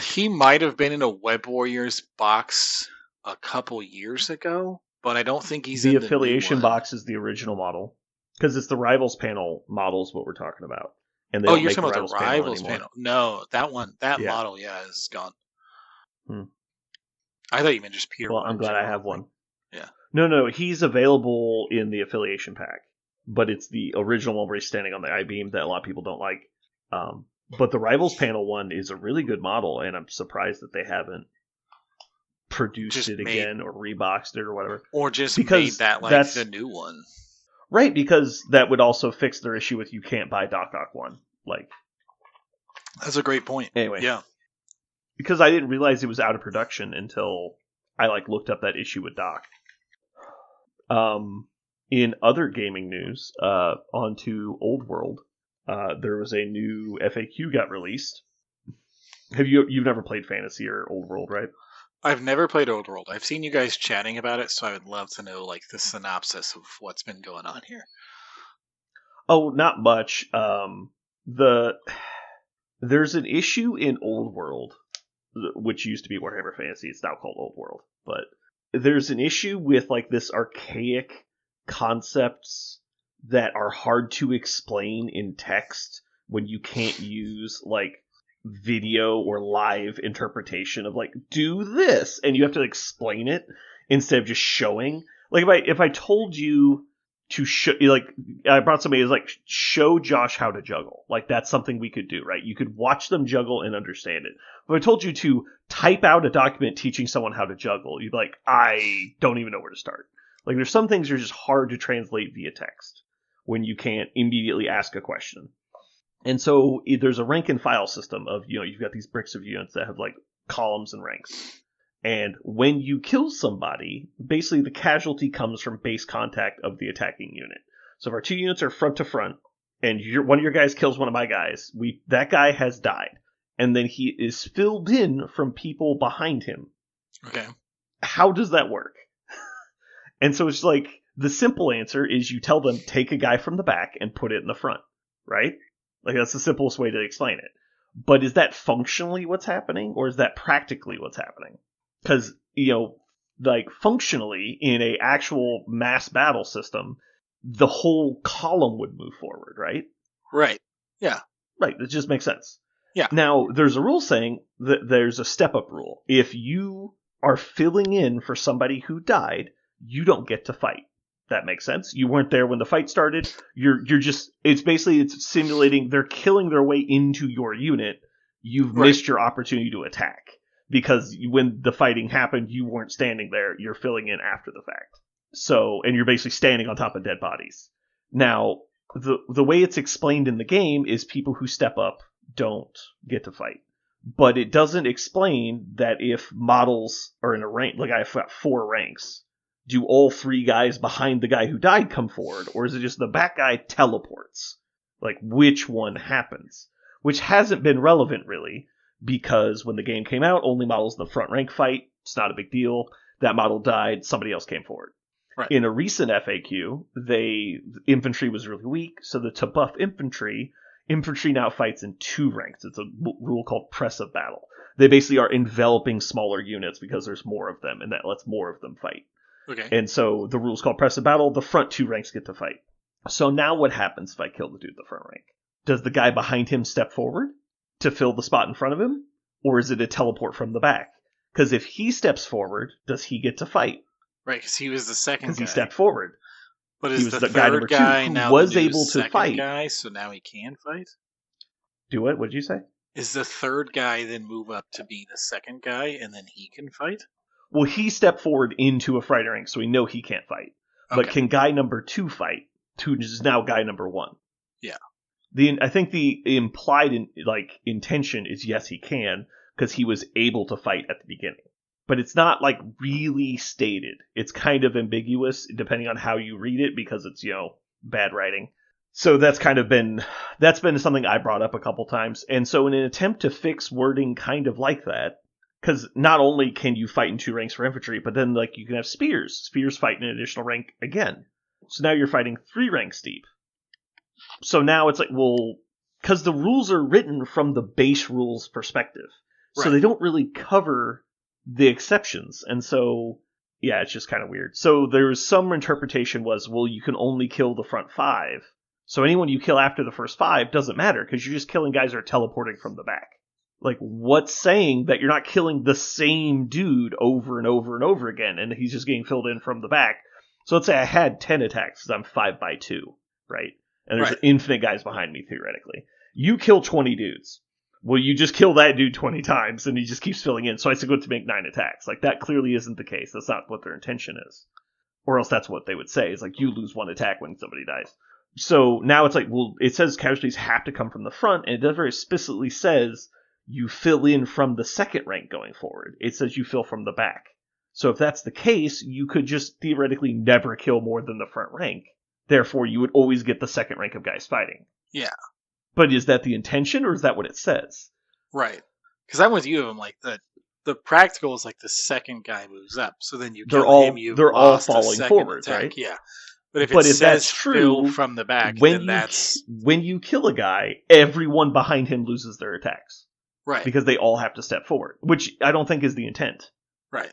He might have been in a Web Warriors box a couple years ago, but I don't think he's in the affiliation box is the original model because it's the Rivals panel model is what we're talking about. and they Oh, don't you're make talking the about the Rivals Rivals anymore. panel. No, that one, that Yeah. model, is gone. Hmm. I thought you meant just Pier Well, 1 I'm in glad I general. have one. Yeah. No, he's available in the affiliation pack, but it's the original one where he's standing on the I-beam that a lot of people don't like. But the Rivals panel one is a really good model, and I'm surprised that they haven't produced Just it made, again or reboxed it or whatever. or just Because made that like that's the new one. right, because that would also fix their issue with you can't buy Doc Ock 1. Like, That's a great point. anyway. Yeah. Because I didn't realize it was out of production until I looked up that issue with Doc. In other gaming news, onto Old World, there was a new FAQ got released. You've never played Fantasy or Old World, right? I've never played Old World. I've seen you guys chatting about it, so I would love to know like the synopsis of what's been going on here. Oh, not much. There's an issue in Old World, which used to be Warhammer Fantasy. It's now called Old World, but there's an issue with like this archaic concepts that are hard to explain in text when you can't use like video or live interpretation of like do this, and you have to explain it instead of just showing. Like if I told you to show, like I brought somebody who's like show Josh how to juggle, like that's something we could do, right? You could watch them juggle and understand it. If I told you to type out a document teaching someone how to juggle, you'd be like, I don't even know where to start. Like there's some things that are just hard to translate via text when you can't immediately ask a question. And so there's a rank and file system of, you've got these bricks of units that have like columns and ranks. And when you kill somebody, basically the casualty comes from base contact of the attacking unit. So if our two units are front to front, and one of your guys kills one of my guys, that guy has died. And then he is filled in from people behind him. Okay. How does that work? And so it's like, the simple answer is you tell them, take a guy from the back and put it in the front, right? Like, that's the simplest way to explain it. But is that functionally what's happening, or is that practically what's happening? Because, like, functionally, in a actual mass battle system, the whole column would move forward, right? Right. Yeah. Right, that just makes sense. Yeah. Now, there's a rule saying that there's a step-up rule. If you are filling in for somebody who died, you don't get to fight. That makes sense. You weren't there when the fight started. You're just, it's simulating they're killing their way into your unit. You've missed your opportunity to attack because when the fighting happened, you weren't standing there. You're filling in after the fact. So, and you're basically standing on top of dead bodies. Now, the way it's explained in the game is people who step up don't get to fight. But it doesn't explain that if models are in a rank, like I've got 4 ranks, do all 3 guys behind the guy who died come forward, or is it just the back guy teleports? Like, which one happens? Which hasn't been relevant, really, because when the game came out, only models in the front rank fight. It's not a big deal. That model died, somebody else came forward. Right. In a recent FAQ, infantry was really weak, so to buff infantry now fights in 2 ranks. It's a rule called press of battle. They basically are enveloping smaller units because there's more of them, and that lets more of them fight. Okay. And so the rule's called press of battle. The front 2 ranks get to fight. So now what happens if I kill the dude in the front rank? Does the guy behind him step forward to fill the spot in front of him? Or is it a teleport from the back? Because if he steps forward, does he get to fight? Right, because he was the second guy. Because he stepped forward. But he is was the the guy number third guy 2 who now was the new able to second fight. guy, so now he can fight? Do what? What did you say? Is the third guy then move up to be the second guy, and then he can fight? Well, he stepped forward into a fighter rank, so we know he can't fight. Okay. But can guy number 2 fight? Who is now guy number 1? Yeah. I think the implied intention is yes, he can, because he was able to fight at the beginning. But it's not like really stated. It's kind of ambiguous depending on how you read it because it's, bad writing. So that's been something I brought up a couple times. And so in an attempt to fix wording kind of like that, because not only can you fight in 2 ranks for infantry, but then you can have spears. Spears fight in an additional rank again. So now you're fighting 3 ranks deep. So now it's like, well, because the rules are written from the base rules perspective. So Right. they don't really cover the exceptions. And so, yeah, it's just kind of weird. So there's some interpretation was, well, you can only kill the front 5. So anyone you kill after the first 5 doesn't matter, because you're just killing guys who are teleporting from the back. Like, what's saying that you're not killing the same dude over and over and over again, and he's just getting filled in from the back? So let's say I had 10 attacks, because I'm 5x2, right? And there's infinite guys behind me, theoretically. You kill 20 dudes. Well, you just kill that dude 20 times, and he just keeps filling in, so I still get to make 9 attacks. Like, that clearly isn't the case. That's not what their intention is. Or else that's what they would say. It's like, you lose 1 attack when somebody dies. So now it's like, well, it says casualties have to come from the front, and it very explicitly says you fill in from the second rank going forward. It says you fill from the back. So if that's the case, you could just theoretically never kill more than the front rank. Therefore, you would always get the second rank of guys fighting. Yeah. But is that the intention, or is that what it says? Right. Because I'm with you. I'm like, the practical is like the second guy moves up. So then you kill him, they're all falling forward, attack. right? Yeah. But if says that's true, from the back, when then that's... When you kill a guy, everyone behind him loses their attacks. Right. Because they all have to step forward, which I don't think is the intent. Right.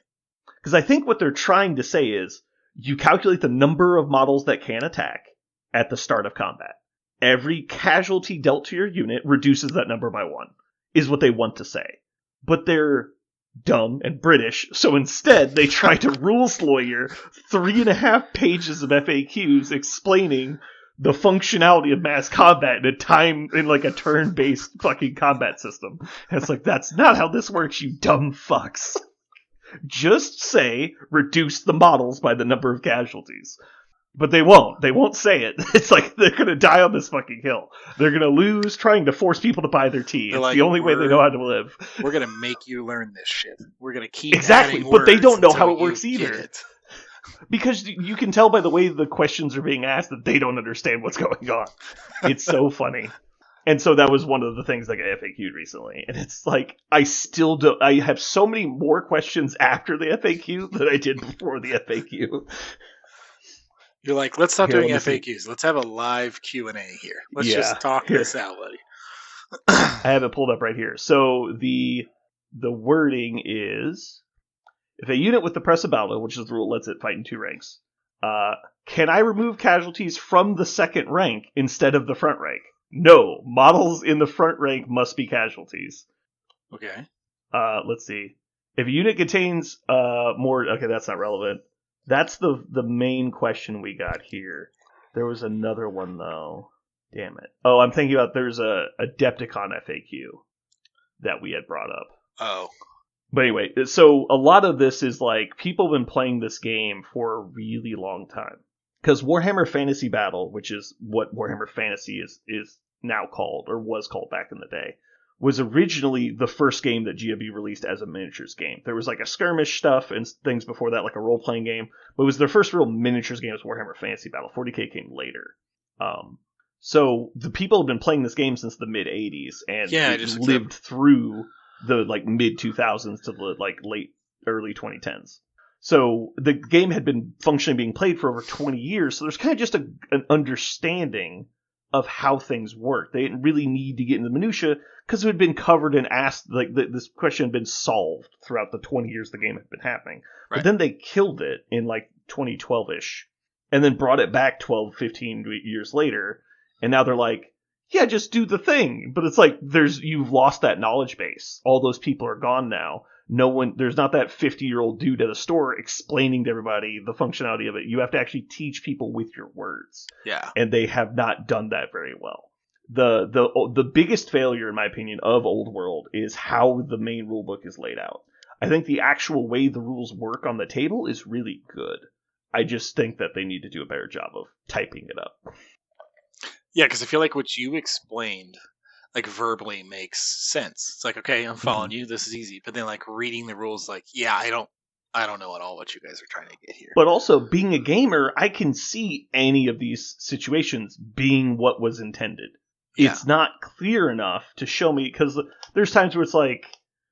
Because I think what they're trying to say is, you calculate the number of models that can attack at the start of combat. Every casualty dealt to your unit reduces that number by 1, is what they want to say. But they're dumb and British, so instead they try to rules lawyer 3.5 pages of FAQs explaining the functionality of mass combat in like a turn-based fucking combat system. And it's like, that's not how this works, you dumb fucks. Just say, reduce the models by the number of casualties. But they won't. They won't say it. It's like, they're going to die on this fucking hill. They're going to lose trying to force people to buy their tea. It's like, the only way they know how to live. We're going to make you learn this shit. We're going to keep exactly, but they don't know how it works either. Because you can tell by the way the questions are being asked that they don't understand what's going on. It's so funny. And so that was one of the things that got FAQ'd recently. And it's like, I have so many more questions after the FAQ than I did before the FAQ. You're like, let's stop doing FAQs. Let's have a live Q&A here. Let's just talk this out, buddy. I have it pulled up right here. So the wording is, if a unit with the Pressabello, which is the rule that lets it fight in 2 ranks, can I remove casualties from the second rank instead of the front rank? No. Models in the front rank must be casualties. Okay. Let's see. If a unit contains more... Okay, that's not relevant. That's the main question we got here. There was another one, though. Damn it. Oh, I'm thinking about there's a Adepticon FAQ that we had brought up. Oh. But anyway, so a lot of this is like, people have been playing this game for a really long time. Because Warhammer Fantasy Battle, which is what Warhammer Fantasy is now called, or was called back in the day, was originally the first game that GW released as a miniatures game. There was like a skirmish stuff and things before that, like a role-playing game, but it was their first real miniatures game was Warhammer Fantasy Battle. 40K came later. So the people have been playing this game since the mid-'80s, and it lived through the like mid-2000s to the like early 2010s. So the game had been functionally being played for over 20 years, so there's kind of just an understanding of how things work. They didn't really need to get into the minutia because it had been covered and asked, like this question had been solved throughout the 20 years the game had been happening. Right. But then they killed it in like 2012-ish and then brought it back 12, 15 years later. And now they're like, yeah, just do the thing. But it's like, you've lost that knowledge base. All those people are gone now. There's not that 50-year-old dude at a store explaining to everybody the functionality of it. You have to actually teach people with your words. Yeah. And they have not done that very well. The biggest failure, in my opinion, of Old World is how the main rulebook is laid out. I think the actual way the rules work on the table is really good. I just think that they need to do a better job of typing it up. Yeah, because I feel like what you explained, like verbally, makes sense. It's like, okay, I'm following you. This is easy. But then, like reading the rules, like, yeah, I don't know at all what you guys are trying to get here. But also, being a gamer, I can see any of these situations being what was intended. Yeah. It's not clear enough to show me, because there's times where it's like,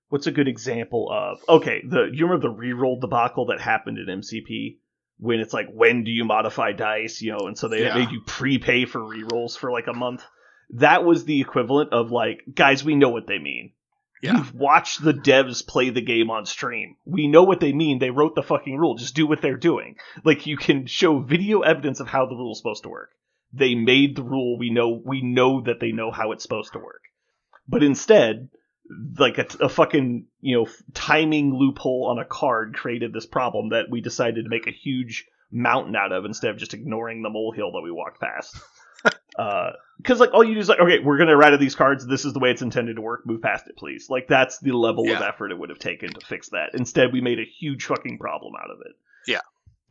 what's a good example of? Okay, you remember the reroll debacle that happened in MCP? When it's like, when do you modify dice, and so they made you prepay for rerolls for like a month. That was the equivalent of like, guys, we know what they mean. Yeah. You've watched the devs play the game on stream. We know what they mean. They wrote the fucking rule. Just do what they're doing. Like, you can show video evidence of how the rule is supposed to work. they made the rule. We know that they know how it's supposed to work. But instead, like a fucking, timing loophole on a card created this problem that we decided to make a huge mountain out of instead of just ignoring the molehill that we walked past. Because all you do is okay, we're going to errata these cards. This is the way it's intended to work. Move past it, please. That's the level of effort it would have taken to fix that. Instead, we made a huge fucking problem out of it. Yeah.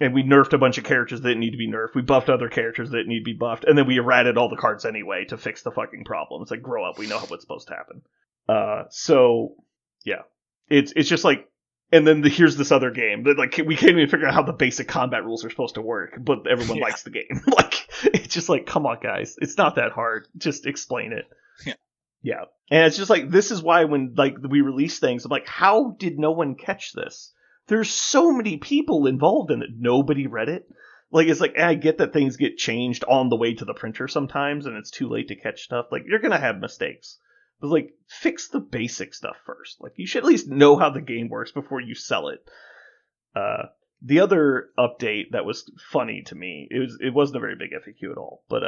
And we nerfed a bunch of characters that didn't need to be nerfed. We buffed other characters that didn't need to be buffed. And then we errated all the cards anyway to fix the fucking problem. It's like, grow up. We know what's supposed to happen. So, yeah. It's just like, and then here's this other game that we can't even figure out how the basic combat rules are supposed to work, but everyone likes the game. It's just like, come on, guys. It's not that hard. Just explain it. Yeah. Yeah. And it's just like, this is why when we release things, I'm like, how did no one catch this? There's so many people involved in it. Nobody read it. It's like, I get that things get changed on the way to the printer sometimes, and it's too late to catch stuff. You're going to have mistakes. But, fix the basic stuff first. You should at least know how the game works before you sell it. The other update that was funny to me, it wasn't a very big FAQ at all, but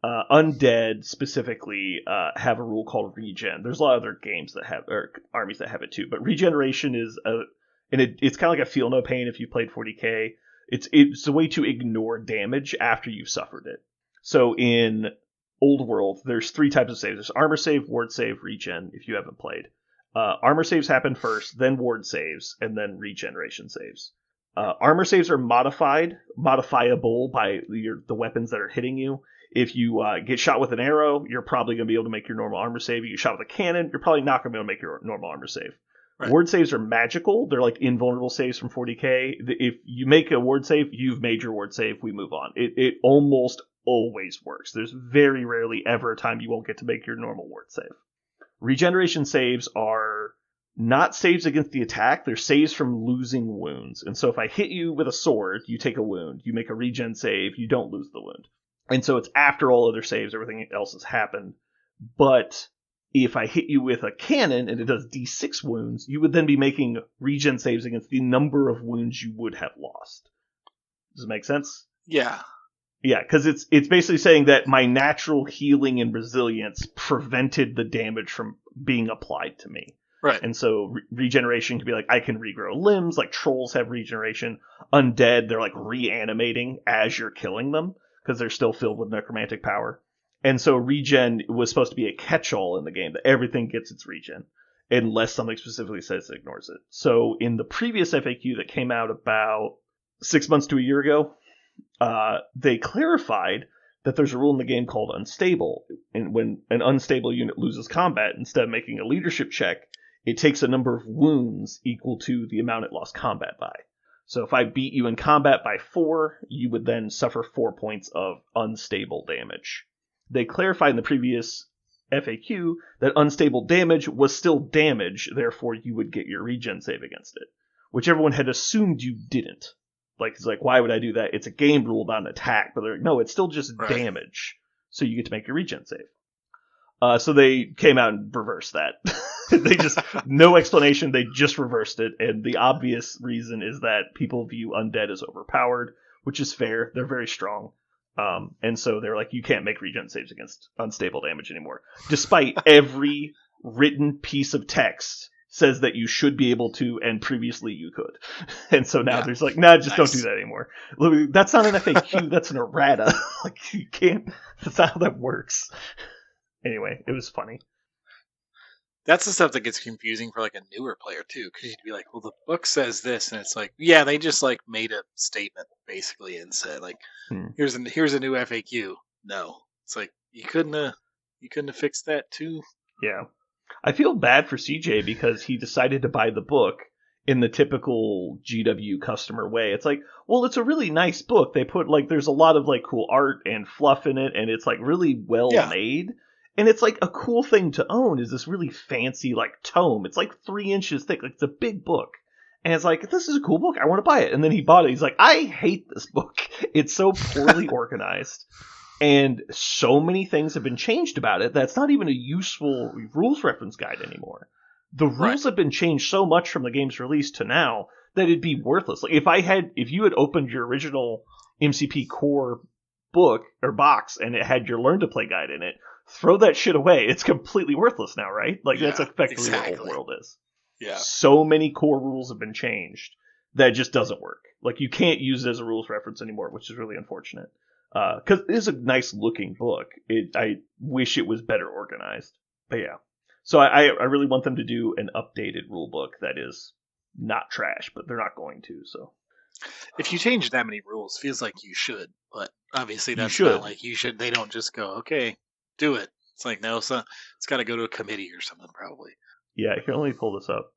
Undead specifically have a rule called regen. There's a lot of other games that have, or armies that have it too, but regeneration is it's kind of like a feel no pain if you played 40k. It's a way to ignore damage after you've suffered it. So in Old World, there's 3 types of saves. There's armor save, ward save, regen, if you haven't played. Armor saves happen first, then ward saves, and then regeneration saves. Armor saves are modifiable by the weapons that are hitting you. If you get shot with an arrow, you're probably going to be able to make your normal armor save. If you get shot with a cannon, you're probably not going to be able to make your normal armor save. Right. Ward saves are magical. They're like invulnerable saves from 40k. If you make a ward save, you've made your ward save. We move on. It almost always works. There's very rarely ever a time you won't get to make your normal ward save. Regeneration saves are not saves against the attack. They're saves from losing wounds. And so if I hit you with a sword, you take a wound. You make a regen save, you don't lose the wound. And so it's after all other saves, everything else has happened. But if I hit you with a cannon and it does d6 wounds, you would then be making regen saves against the number of wounds you would have lost. Does it make sense? Yeah. Yeah, because it's basically saying that my natural healing and resilience prevented the damage from being applied to me. Right. And so regeneration can be I can regrow limbs, trolls have regeneration. Undead, they're reanimating as you're killing them because they're still filled with necromantic power. And so regen was supposed to be a catch-all in the game, that everything gets its regen, unless something specifically says it ignores it. So in the previous FAQ that came out about 6 months to a year ago, they clarified that there's a rule in the game called unstable. And when an unstable unit loses combat, instead of making a leadership check, it takes a number of wounds equal to the amount it lost combat by. So if I beat you in combat by 4, you would then suffer 4 points of unstable damage. They clarified in the previous FAQ that unstable damage was still damage, therefore you would get your regen save against it, which everyone had assumed you didn't. It's why would I do that? It's a game rule, not an attack. But they're no, it's still just damage, so you get to make your regen save. So they came out and reversed that. They just, no explanation, they just reversed it, and the obvious reason is that people view undead as overpowered, which is fair. They're very strong. And so they're you can't make regen saves against unstable damage anymore. Despite every written piece of text says that you should be able to, and previously you could. And so now there's just don't do that anymore. That's not an FAQ, that's an errata. You can't, that's not how that works. Anyway, it was funny. That's the stuff that gets confusing for a newer player too, because you'd be well, the book says this, and it's yeah, they just made a statement basically and said here's a new FAQ. No, it's you couldn't have fixed that too. Yeah, I feel bad for CJ because he decided to buy the book in the typical GW customer way. It's well, it's a really nice book. They put there's a lot of cool art and fluff in it, and it's really well made. And it's a cool thing to own is this really fancy tome. It's 3 inches thick. It's a big book. And it's this is a cool book. I want to buy it. And then he bought it. He's I hate this book. It's so poorly organized. And so many things have been changed about it that's not even a useful rules reference guide anymore. The rules have been changed so much from the game's release to now that it'd be worthless. If you had opened your original MCP core book or box and it had your learn to play guide in it, throw that shit away. It's completely worthless now, right? Like that's effectively what Old World is. Yeah. So many core rules have been changed that it just doesn't work. Like you can't use it as a rules reference anymore, which is really unfortunate. Because it is a nice looking book. I wish it was better organized. But yeah. So I really want them to do an updated rule book that is not trash, but they're not going to. So if you change that many rules, feels like you should, but obviously that's not like you should. They don't just go, okay, do it. It's like no, it's got to go to a committee or something probably. Yeah, here, let me pull this up.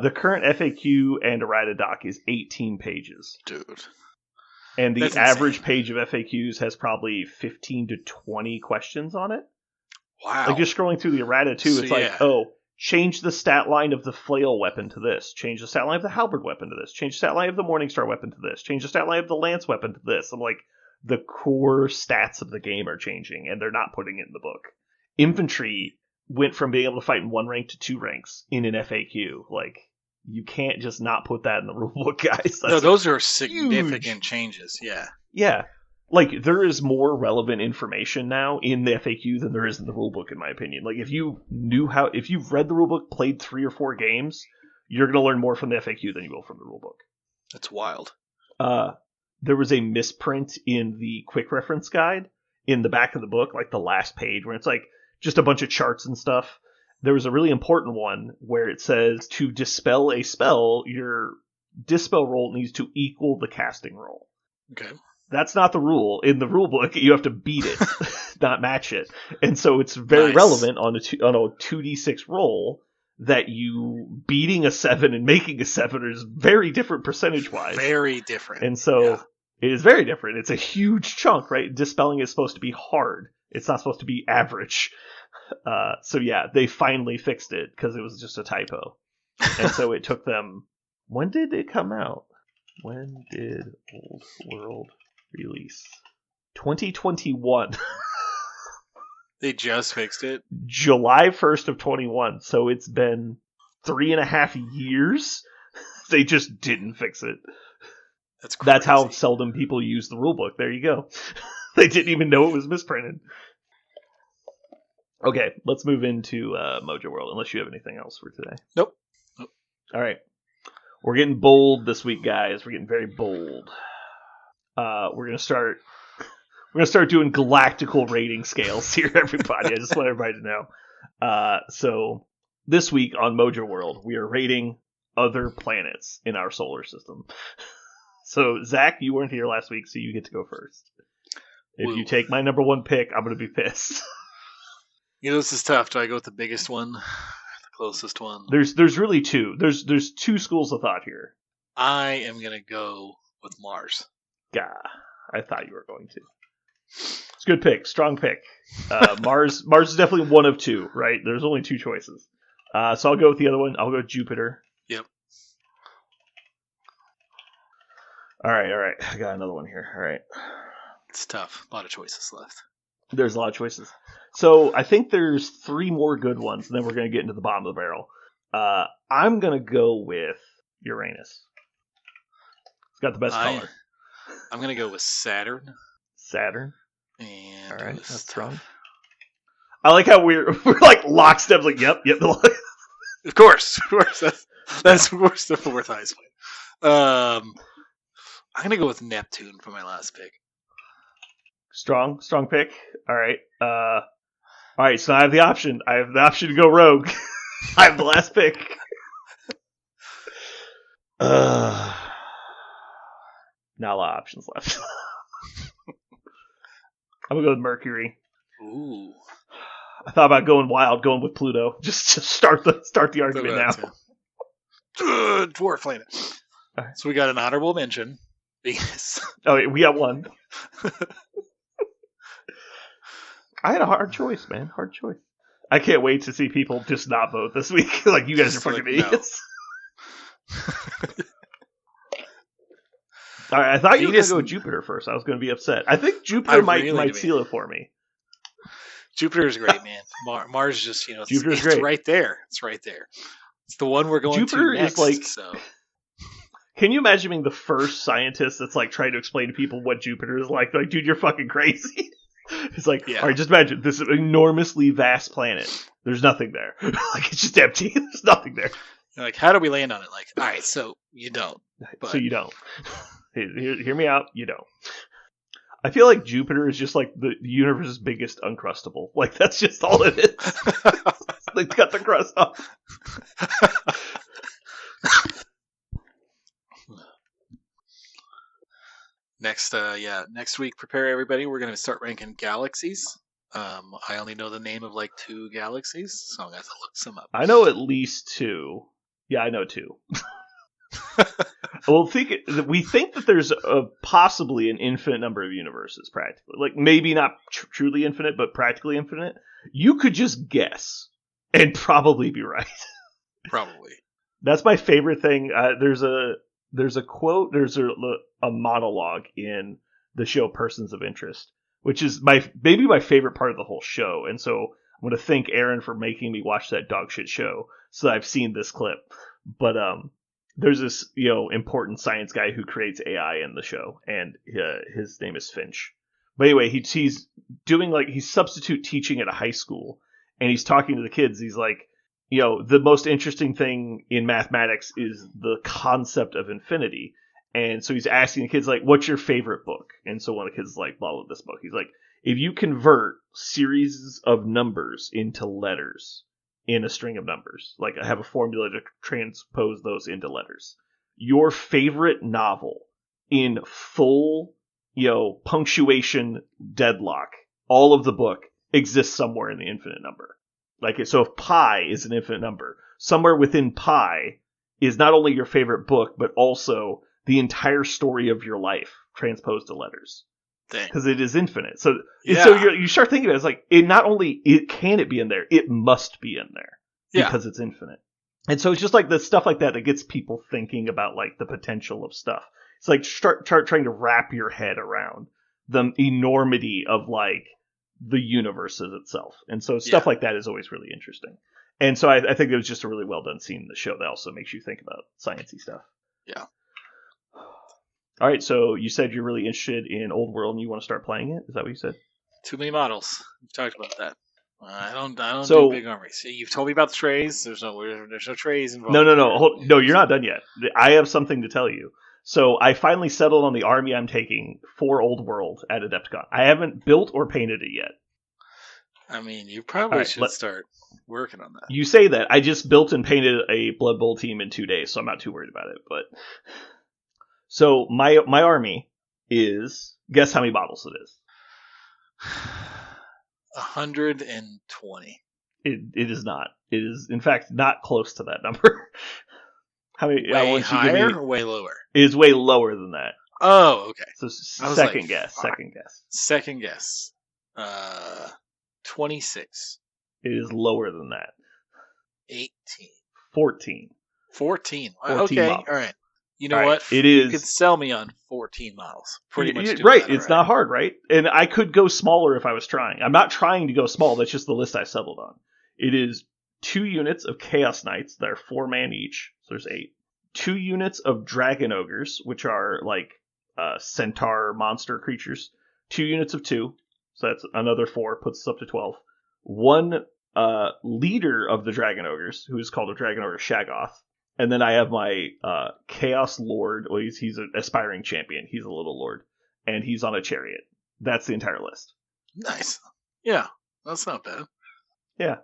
The current FAQ and errata doc is 18 pages, dude. And the average page of FAQs has probably 15 to 20 questions on it. Wow. Like just scrolling through the errata too, it's like, change the stat line of the flail weapon to this. Change the stat line of the halberd weapon to this. Change the stat line of the Morningstar weapon to this. Change the stat line of the lance weapon to this. I'm like, the core stats of the game are changing, and they're not putting it in the book. Infantry went from being able to fight in 1 rank to 2 ranks in an FAQ. Like, you can't just not put that in the rulebook, guys. No, those are significant changes. Yeah. Yeah. Like, there is more relevant information now in the FAQ than there is in the rulebook, in my opinion. Like, if you've read the rulebook, played 3 or 4 games, you're going to learn more from the FAQ than you will from the rulebook. That's wild. There was a misprint in the quick reference guide in the back of the book, like the last page, where it's like just a bunch of charts and stuff. There was a really important one where it says to dispel a spell, your dispel roll needs to equal the casting roll. Okay. That's not the rule. In the rule book, you have to beat it, not match it. And so it's very relevant on a 2d6 roll that you beating a 7 and making a 7 is very different percentage-wise. Very different. And so it is very different. It's a huge chunk, right? Dispelling is supposed to be hard. It's not supposed to be average. So yeah, they finally fixed it because it was just a typo. And so it took them... When did it come out? When did Old World release? 2021. They just fixed it? July 1st of 21. So it's been 3.5 years. They just didn't fix it. That's crazy. That's how seldom people use the rulebook. There you go. They didn't even know it was misprinted. Okay, let's move into Mojo World, unless you have anything else for today. Nope. All right. We're getting bold this week, guys. We're getting very bold. We're gonna start doing galactical rating scales here, everybody. I just want everybody to know. So this week on Mojo World, we are rating other planets in our solar system. So Zach, you weren't here last week, so you get to go first. If you take my number 1 pick, I'm gonna be pissed. You know, this is tough. Do I go with the biggest one? The closest one? There's really 2. There's 2 schools of thought here. I am gonna go with Mars. Gah, I thought you were going to. It's a good pick. Strong pick. Mars is definitely one of 2, right? There's only 2 choices. So I'll go with the other one. I'll go with Jupiter. Yep. All right. I got another one here. All right. It's tough. A lot of choices left. There's a lot of choices. So I think there's 3 more good ones, and then we're going to get into the bottom of the barrel. I'm going to go with Uranus. It's got the best color. I'm going to go with Saturn. Saturn? And all right, that's tough. wrong. I like how we're like lockstep, like, yep. Of course. That's worse than 4th highest point. I'm going to go with Neptune for my last pick. Strong pick. All right. All right. So I have the option. To go rogue. I have the last pick. Not a lot of options left. I'm gonna go with Mercury. Ooh. I thought about going wild, going with Pluto. Just start the argument now. Dwarf planet. Right. So we got an honorable mention. Venus. Oh, we got one. I had a hard choice, man. Hard choice. I can't wait to see people just not vote this week. Like, you guys are fucking idiots. No. All right, I thought you were going to go with Jupiter first. I was going to be upset. I think Jupiter might seal it for me. Jupiter's great, man. Mars just, Jupiter's it's great. right there. It's right there. It's the one we're going Jupiter to next. Is like, so. Can you imagine being the first scientist that's like trying to explain to people what Jupiter is like? Like, dude, you're fucking crazy. It's like, all right, just imagine this enormously vast planet. There's nothing there. Like, it's just empty. There's nothing there. You're like, how do we land on it? Like, all right, so you don't. But... So you don't. Hear me out. You don't. I feel like Jupiter is just like the universe's biggest Uncrustable. Like, that's just all it is. They cut the crust off. Next week, prepare everybody. We're going to start ranking galaxies. I only know the name of like 2 galaxies, so I'm going to have to look some up. I know at least 2. Yeah, I know 2. Well, we think that there's possibly an infinite number of universes, practically. Like, maybe not truly infinite, but practically infinite. You could just guess and probably be right. Probably. That's my favorite thing. There's a quote, there's a monologue in the show Persons of Interest, which is maybe my favorite part of the whole show. And so I'm going to thank Aaron for making me watch that dog shit show so that I've seen this clip. But there's this, important science guy who creates AI in the show, and his name is Finch. But anyway, he's doing he's substitute teaching at a high school, and he's talking to the kids. He's like, the most interesting thing in mathematics is the concept of infinity. And so he's asking the kids, like, what's your favorite book? And so one of the kids is like, blah, blah, this book. He's like, if you convert series of numbers into letters in a string of numbers, like I have a formula to transpose those into letters, your favorite novel in full, punctuation deadlock, all of the book exists somewhere in the infinite number. Like, so if pi is an infinite number, somewhere within pi is not only your favorite book, but also the entire story of your life transposed to letters. Because it is infinite. So you start thinking about it, it's like, can it be in there, it must be in there because it's infinite. And so it's just like the stuff like that gets people thinking about like the potential of stuff. It's like start trying to wrap your head around the enormity of like the universe itself. And so stuff like that is always really interesting. And so I think it was just a really well done scene in the show that also makes you think about sciencey stuff. Yeah. All right, so you said you're really interested in Old World and you want to start playing it? Is that what you said? Too many models. We've talked about that. I don't do big armies. You've told me about the trays. There's no trays involved. No, you're not done yet. I have something to tell you. So I finally settled on the army I'm taking for Old World at Adepticon. I haven't built or painted it yet. I mean, you probably should start working on that. You say that. I just built and painted a Blood Bowl team in 2 days, so I'm not too worried about it. But so my army is, guess how many models it is? 120. It is not. It is, in fact, not close to that number. How many? Way higher or way lower? It is way lower than that. Oh, okay. So second guess. 26. It is lower than that. 18. 14. 14. 14 okay, models. all right. You know what? It is. You could sell me on 14 models. Pretty much. Right. It's not hard, right? And I could go smaller if I was trying. I'm not trying to go small. That's just the list I settled on. It is 2 units of Chaos Knights that are 4-man each. So there's 8. 2 units of Dragon Ogres, which are like centaur monster creatures. 2 units of 2. So that's another 4. Puts us up to 12. 1 leader of the Dragon Ogres, who is called a Dragon Ogre Shaggoth. And then I have my Chaos Lord. Well, he's an aspiring champion. He's a little lord. And he's on a chariot. That's the entire list. Nice. Yeah, that's not bad. Yeah.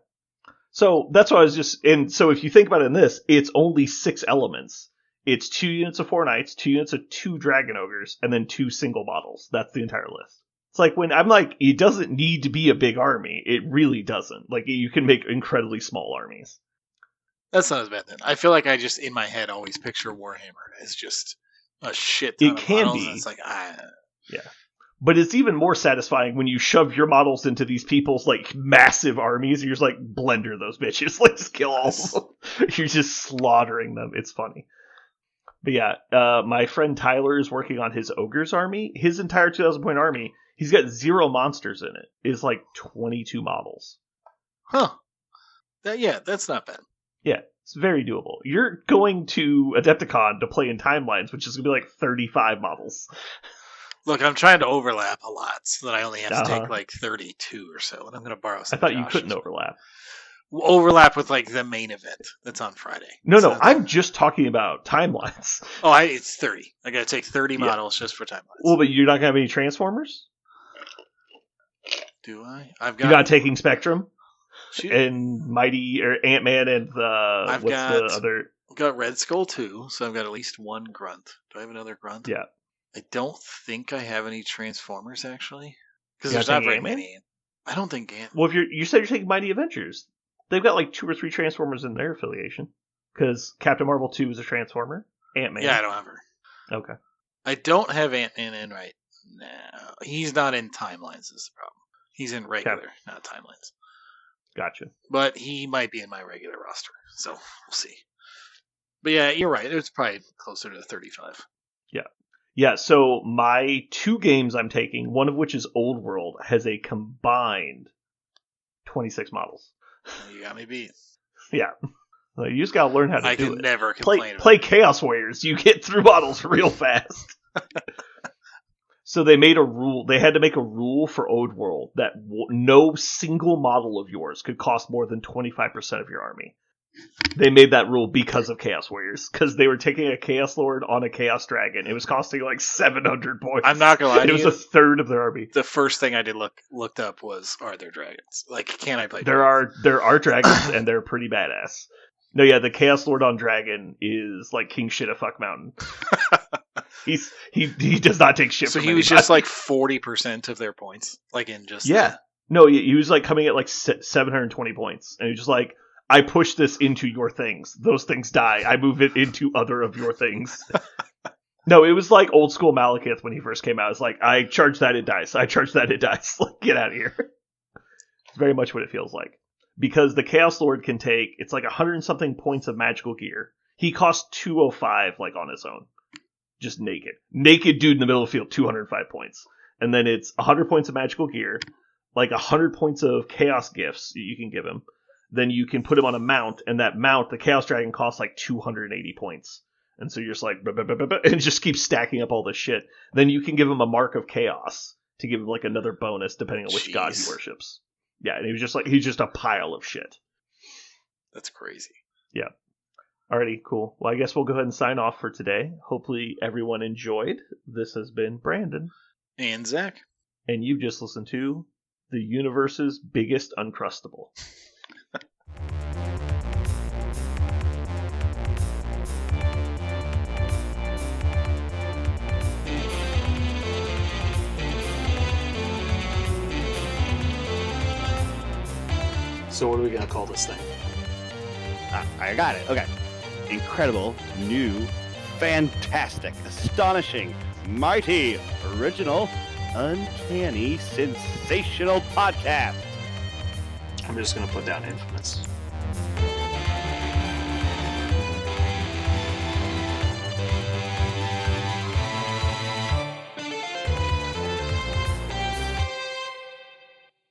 So that's what I was just... And so if you think about it in this, it's only 6 elements. It's 2 units of 4 knights, 2 units of 2 dragon ogres, and then 2 single models. That's the entire list. It's like when I'm like, it doesn't need to be a big army. It really doesn't. Like, you can make incredibly small armies. That's not as bad then. I feel like I just, in my head, always picture Warhammer as just a shit ton of models. It's like, Yeah. But it's even more satisfying when you shove your models into these people's, like, massive armies. And you're just like, blender those bitches. Like, just kill all of them. You're just slaughtering them. It's funny. But yeah, my friend Tyler is working on his Ogre's army. His entire 2,000 point army, he's got 0 monsters in it. It's like 22 models. Huh. That's not bad. Yeah. It's very doable. You're going to Adepticon to play in timelines, which is going to be like 35 models. Look, I'm trying to overlap a lot so that I only have to take like 32 or so, and I'm going to borrow some. I thought you couldn't overlap. Overlap with like the main event that's on Friday. No, I'm just talking about timelines. Oh, it's 30. I got to take 30 models just for timelines. Well, but you're not going to have any Transformers? Do I? You're not taking Spectrum? Shoot. And Mighty or Ant-Man and the other? I've got Red Skull 2, so I've got at least one Grunt. Do I have another Grunt? Yeah. I don't think I have any Transformers actually, because there's not very many. I don't think Ant. Well, if you said you're taking Mighty Avengers, they've got like 2 or 3 Transformers in their affiliation. Because Captain Marvel 2 is a Transformer. Ant-Man. Yeah, I don't have her. Okay. I don't have Ant-Man in right now. He's not in timelines. Is the problem? He's in regular, not timelines. Gotcha. But he might be in my regular roster, so we'll see. But yeah, you're right. It's probably closer to 35. Yeah. Yeah, so my 2 games I'm taking, one of which is Old World, has a combined 26 models. You got me beat. Yeah. Well, you just gotta learn how to do it. I can never complain Play Chaos Warriors. You get through models real fast. So they made a rule. They had to make a rule for Old World that no single model of yours could cost more than 25% of your army. They made that rule because of Chaos Warriors, because they were taking a Chaos Lord on a Chaos Dragon. It was costing like 700 points. I'm not gonna lie to you. It was a third of their army. The first thing I did looked up was, are there dragons? Like, can I play? There are dragons, and they're pretty badass. No, yeah, the Chaos Lord on Dragon is like King Shit a Fuck Mountain. He does not take shit. So from he was just like 40% of their points, like in just No, he was like coming at like 720 points, and he was just like, I push this into your things. Those things die. I move it into other of your things. No, it was like old school Malekith when he first came out. It's like, I charge that, it dies. I charge that, it dies. Like, get out of here. It's very much what it feels like. Because the Chaos Lord can take, it's like 100 and something points of magical gear. He costs 205 like on his own. Just naked. Naked dude in the middle of the field, 205 points. And then it's 100 points of magical gear, like 100 points of chaos gifts you can give him. Then you can put him on a mount, and that mount, the Chaos Dragon, costs like 280 points. And so you're just like, and it just keeps stacking up all this shit. Then you can give him a Mark of Chaos to give him like another bonus depending on which god he worships. Yeah, and he's just a pile of shit. That's crazy. Yeah. Alrighty, cool. Well, I guess we'll go ahead and sign off for today. Hopefully everyone enjoyed. This has been Brandon. And Zach. And you've just listened to the universe's biggest Uncrustable. So what are we going to call this thing? I got it. Okay. Incredible, new, fantastic, astonishing, mighty, original, uncanny, sensational podcast. I'm just going to put down infamous.